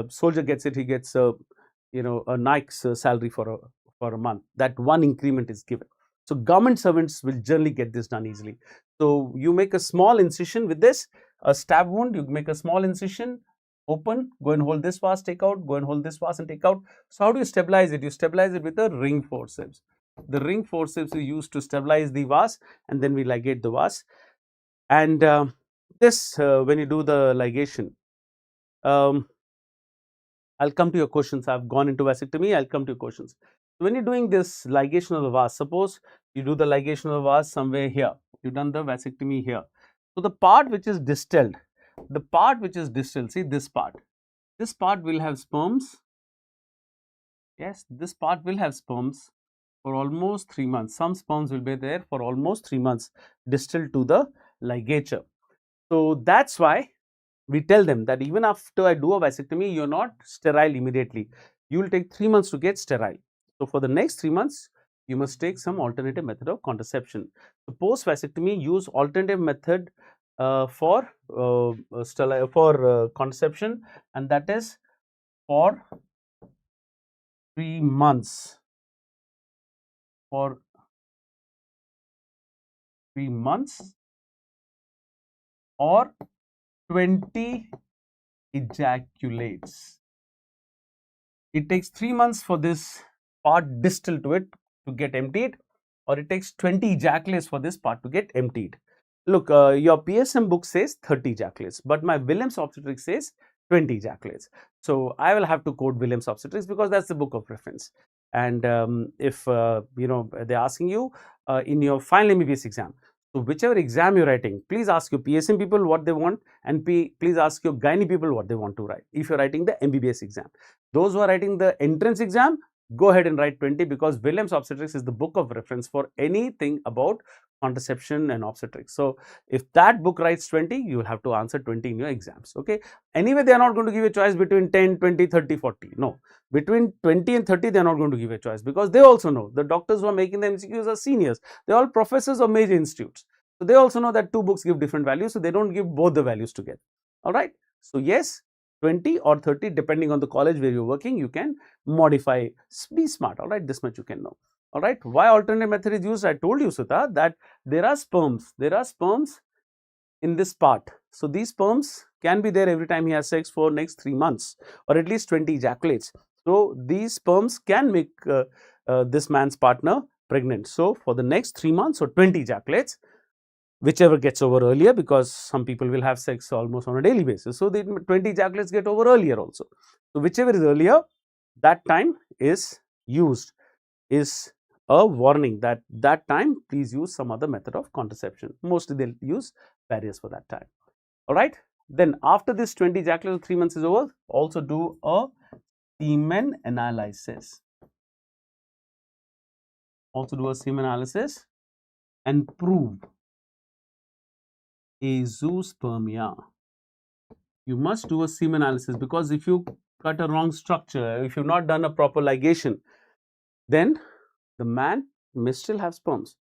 soldier gets it, he gets a Nike's salary for a month. That one increment is given. So government servants will generally get this done easily. So you make a small incision with this, a stab wound, you make a small incision, open, go and hold this vas, take out, go and hold this vas and take out. So how do you stabilize it? You stabilize it with a ring forceps. The ring forceps is used to stabilize the vas, and then we ligate the vas. And this, when you do the ligation, I'll come to your questions. I've gone into vasectomy, I'll come to your questions. When you're doing this ligation of the vas, suppose you do the ligation of the vas somewhere here, you've done the vasectomy here. So the part which is distilled, see this part will have sperms. Yes, this part will have sperms for almost 3 months. Some sperms will be there for almost 3 months distilled to the ligature. So that's why we tell them that even after I do a vasectomy, you're not sterile immediately. You will take 3 months to get sterile. So for the next 3 months, you must take some alternative method of contraception. So post vasectomy, use alternative method for contraception, and that is for 3 months. For 3 months or 20 ejaculates. It takes 3 months for this part distal to it to get emptied, or it takes 20 ejaculates for this part to get emptied. Look, your PSM book says 30 ejaculates, but my Williams obstetrics says 20 ejaculates. So I will have to quote Williams obstetrics because that's the book of reference. And if they're asking you in your final MBBS exam, so whichever exam you're writing, please ask your PSM people what they want, and please ask your gynae people what they want to write if you're writing the MBBS exam. Those who are writing the entrance exam, go ahead and write 20 because Williams Obstetrics is the book of reference for anything about contraception and obstetrics. So if that book writes 20, you will have to answer 20 in your exams. Okay. Anyway, they are not going to give a choice between 10, 20, 30, 40. No, between 20 and 30, they are not going to give a choice because they also know the doctors who are making the MCQs are seniors. They are all professors of major institutes. So they also know that two books give different values. So they don't give both the values together. All right. So yes, 20 or 30 depending on the college where you're working, you can modify. Be smart. All right. This much you can know. All right. Why alternate method is used? I told you, Sudha, that there are sperms in this part. So these sperms can be there every time he has sex for next 3 months or at least 20 ejaculates. So these sperms can make this man's partner pregnant. So for the next 3 months or 20 ejaculates, whichever gets over earlier, because some people will have sex almost on a daily basis. So the 20 ejaculates get over earlier also. So whichever is earlier, that time is used, is a warning that time please use some other method of contraception. Mostly they'll use barriers for that time. All right. Then after this 20 ejaculate 3 months is over, also do a semen analysis. Also do a semen analysis and prove azoospermia. You must do a semen analysis because if you cut a wrong structure, if you've not done a proper ligation, then the man may still have sperms.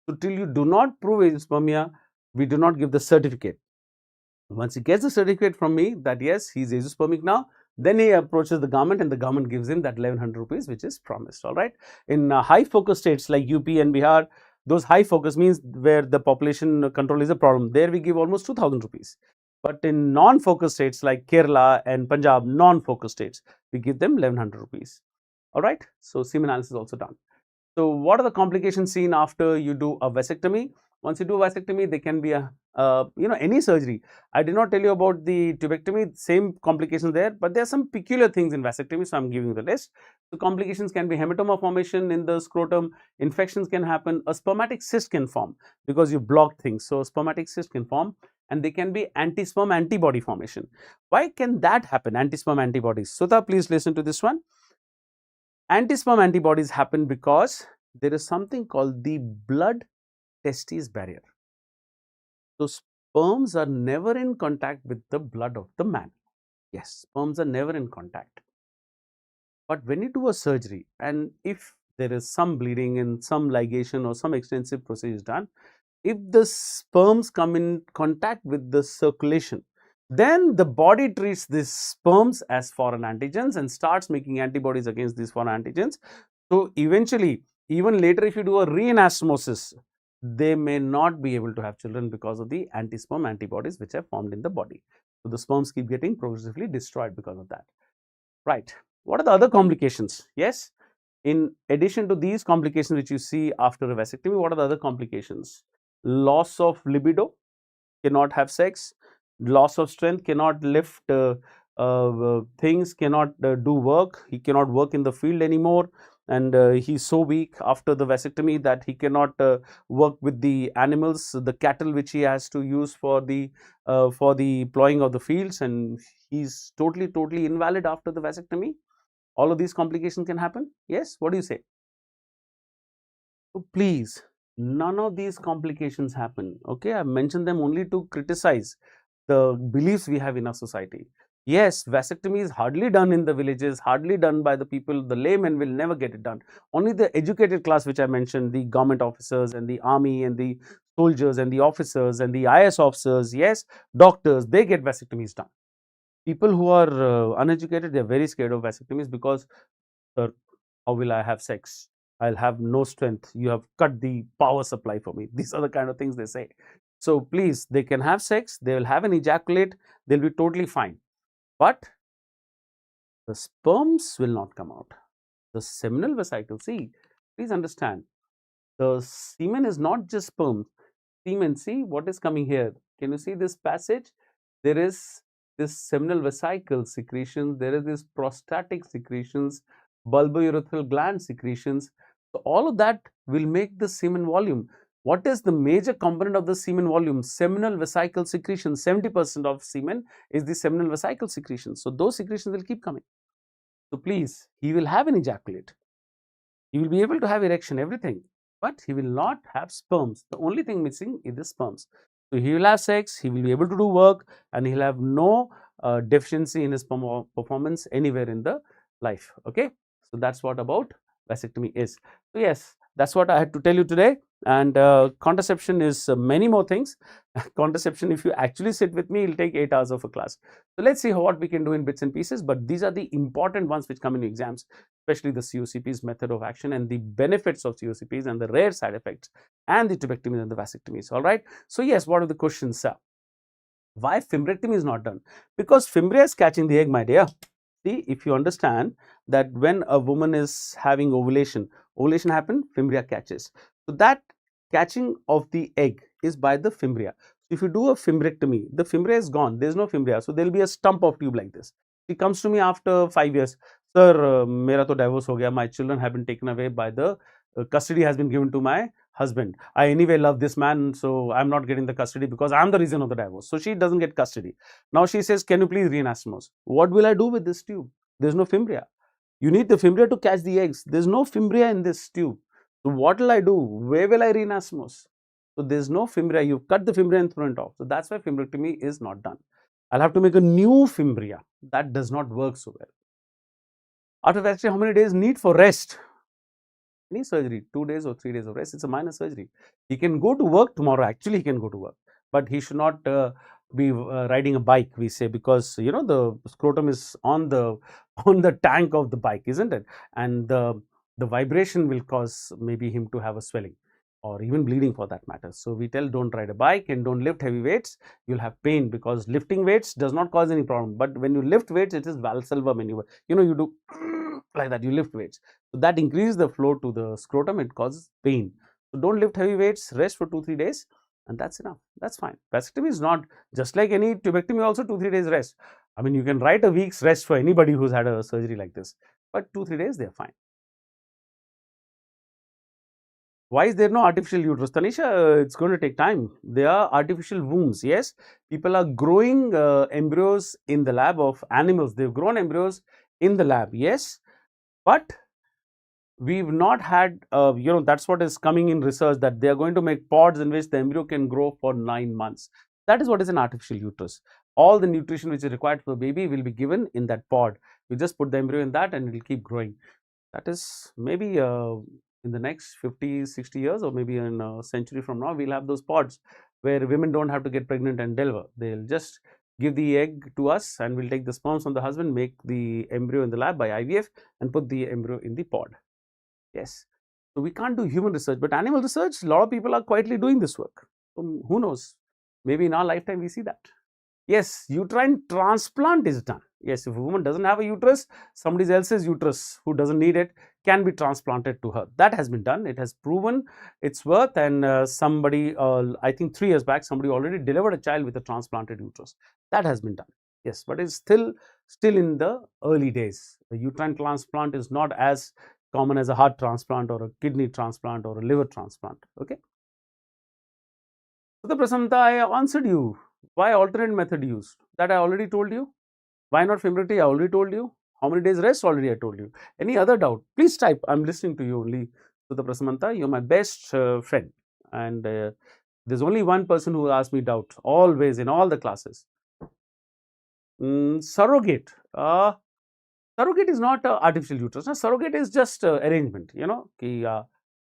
So till you do not prove azoospermia, we do not give the certificate. Once he gets the certificate from me that yes, he is azoospermic now, then he approaches the government and the government gives him that 1100 rupees which is promised. All right. In high focus states like UP and Bihar, those high focus means where the population control is a problem. There we give almost 2000 rupees. But in non-focus states like Kerala and Punjab, non-focus states, we give them 1100 rupees. All right. So semen analysis is also done. So what are the complications seen after you do a vasectomy? Once you do a vasectomy, there can be a any surgery. I did not tell you about the tubectomy, same complications there, but there are some peculiar things in vasectomy, so I'm giving you the list. So complications can be hematoma formation in the scrotum, infections can happen, a spermatic cyst can form because you blocked things. So a spermatic cyst can form and they can be anti-sperm antibody formation. Why can that happen? Anti-sperm antibodies. Sudha, please listen to this one. Anti-sperm antibodies happen because there is something called the blood testis barrier. So sperms are never in contact with the blood of the man. Yes, sperms are never in contact. But when you do a surgery and if there is some bleeding and some ligation or some extensive procedure is done, if the sperms come in contact with the circulation, then the body treats these sperms as foreign antigens and starts making antibodies against these foreign antigens. So eventually, even later if you do a reanastomosis, they may not be able to have children because of the anti-sperm antibodies which are formed in the body. So the sperms keep getting progressively destroyed because of that. Right. What are the other complications? Yes. In addition to these complications which you see after a vasectomy, what are the other complications? Loss of libido, cannot have sex, loss of strength, cannot lift things, cannot do work, he cannot work in the field anymore, and he's so weak after the vasectomy that he cannot work with the animals, the cattle which he has to use for the plowing of the fields, and he's totally invalid after the vasectomy. All of these complications can happen. Yes, what do you say? So please, none of these complications happen. Okay, I've mentioned them only to criticize the beliefs we have in our society. Yes, vasectomy is hardly done in the villages, hardly done by the people. The laymen will never get it done. Only the educated class, which I mentioned, the government officers and the army and the soldiers and the officers and the IS officers, yes, doctors, they get vasectomies done. People who are uneducated, they are very scared of vasectomies because, sir, how will I have sex? I'll have no strength. You have cut the power supply for me. These are the kind of things they say. So please, they can have sex, they will have an ejaculate, they'll be totally fine. But the sperms will not come out. The seminal vesicle, see, please understand, the semen is not just sperm. Semen, see what is coming here. Can you see this passage? There is this seminal vesicle secretion, there is this prostatic secretions, bulbourethral gland secretions. So all of that will make the semen volume. What is the major component of the semen volume? Seminal vesicle secretion. 70% of semen is the seminal vesicle secretion. So those secretions will keep coming. So please, he will have an ejaculate. He will be able to have erection, everything, but he will not have sperms. The only thing missing is the sperms. So he will have sex, he will be able to do work, and he'll have no deficiency in his performance anywhere in the life. Okay, so that's what about vasectomy is. So yes, that's what I had to tell you today. And contraception is many more things. Contraception, if you actually sit with me, it'll take 8 hours of a class. So let's see what we can do in bits and pieces, but these are the important ones which come in exams, especially the COCP's method of action and the benefits of COCPs and the rare side effects and the tubectomies and the vasectomies. All right. So yes, what are the questions, sir? Why fimbrectomy is not done? Because fimbria is catching the egg, my dear. See, if you understand that when a woman is having ovulation happens, fimbria catches. So that catching of the egg is by the fimbria. If you do a fimbrectomy, the fimbria is gone. There is no fimbria. So there will be a stump of tube like this. She comes to me after 5 years. Sir, mera to divorce ho gaya. My children have been taken away by the custody has been given to my husband. I anyway love this man, so I'm not getting the custody because I'm the reason of the divorce. So she doesn't get custody. Now she says, can you please reanastomose? What will I do with this tube? There's no fimbria. You need the fimbria to catch the eggs. There's no fimbria in this tube. So what will I do? Where will I reanastomose? So there's no fimbria. You cut the fimbria and throw it off. So that's why fimbrectomy is not done. I'll have to make a new fimbria. That does not work so well. After vasectomy, how many days need for rest? Any surgery, 2 days or 3 days of rest, it's a minor surgery. He can go to work tomorrow. Actually, he can go to work, but he should not be riding a bike, we say, because you know the scrotum is on the tank of the bike, isn't it? And the vibration will cause maybe him to have a swelling or even bleeding for that matter. So we tell, don't ride a bike and don't lift heavy weights. You'll have pain because lifting weights does not cause any problem. But when you lift weights, it is Valsalva maneuver. You know, you do like that, you lift weights. So that increases the flow to the scrotum, it causes pain. So don't lift heavy weights, rest for 2-3 days, and that's enough. That's fine. Vasectomy is not just like any tubectomy, also 2-3 days rest. I mean, you can write a week's rest for anybody who's had a surgery like this, but 2-3 days, they're fine. Why is there no artificial uterus? Tanisha, it's going to take time. There are artificial wombs. Yes, people are growing embryos in the lab of animals. They've grown embryos in the lab. Yes, but we've not had, you know, that's what is coming in research, that they are going to make pods in which the embryo can grow for 9 months. That is what is an artificial uterus. All the nutrition which is required for the baby will be given in that pod. You just put the embryo in that and it will keep growing. That is maybe in the next 50-60 years, or maybe in a century from now, we'll have those pods where women don't have to get pregnant and deliver. They'll just give the egg to us and we'll take the sperms from the husband, make the embryo in the lab by IVF and put the embryo in the pod. Yes. So we can't do human research, but animal research, a lot of people are quietly doing this work. So who knows? Maybe in our lifetime we see that. Yes, uterine transplant is done. Yes, if a woman doesn't have a uterus, somebody else's uterus who doesn't need it can be transplanted to her. That has been done. It has proven its worth, and somebody, I think 3 years back, somebody already delivered a child with a transplanted uterus. That has been done. Yes, but it's still in the early days. The uterine transplant is not as common as a heart transplant or a kidney transplant or a liver transplant. Okay. So the Prasanta, I answered you. Why alternate method used? That I already told you. Why not fimbrectomy? I already told you. How many days rest? Already I told you. Any other doubt? Please type. I'm listening to you only. So the Prasamanta, you're my best friend, and there's only one person who asks me doubt always in all the classes. Surrogate. Surrogate is not artificial uterus. No, surrogate is just arrangement. You know,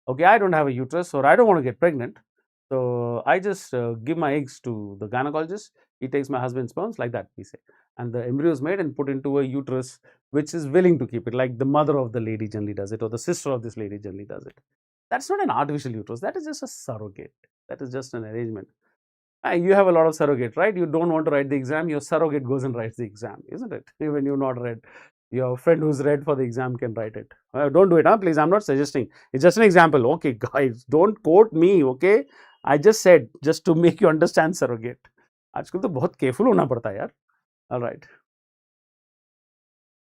okay, I don't have a uterus, or I don't want to get pregnant, so I just give my eggs to the gynecologist. He takes my husband's sperms, like that we say, and the embryo is made and put into a uterus which is willing to keep it, like the mother of the lady generally does it, or the sister of this lady generally does it. That's not an artificial uterus. That is just a surrogate. That is just an arrangement. You have a lot of surrogate, right? You don't want to write the exam, your surrogate goes and writes the exam, isn't it? When you're not read, your friend who's read for the exam can write it. Don't do it, huh? Please, I'm not suggesting. It's just an example. Okay, guys, don't quote me, okay? I just said, just to make you understand surrogate. आजकल तो बहुत careful होना पड़ता है यार. All right.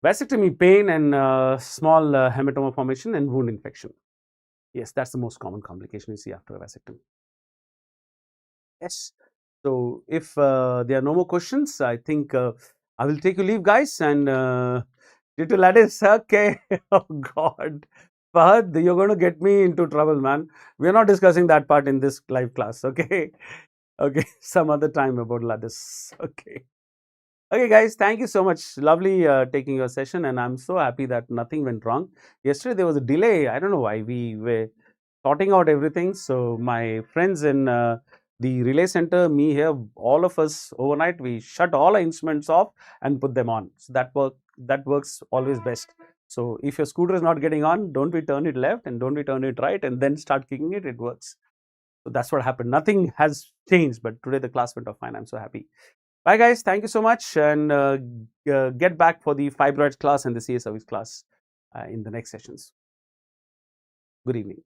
Vasectomy, pain and small hematoma formation and wound infection. Yes, that's the most common complication you see after a vasectomy. Yes. So if there are no more questions, I think I will take your leave, guys, and due to Ladis, okay. Oh God, Fahad, you're going to get me into trouble, man. We're not discussing that part in this live class, okay? Okay, some other time about this. Okay. Okay, guys, thank you so much. Lovely taking your session, and I'm so happy that nothing went wrong. Yesterday there was a delay. I don't know why. We were sorting out everything. So my friends in the relay center, me here, all of us overnight, we shut all our instruments off and put them on. So that works always best. So if your scooter is not getting on, don't we turn it left and don't we turn it right and then start kicking it. It works. So that's what happened. Nothing has changed, but today the class went off fine. I'm so happy. Bye, guys. Thank you so much, and get back for the fibroids class and the CA service class in the next sessions. Good evening.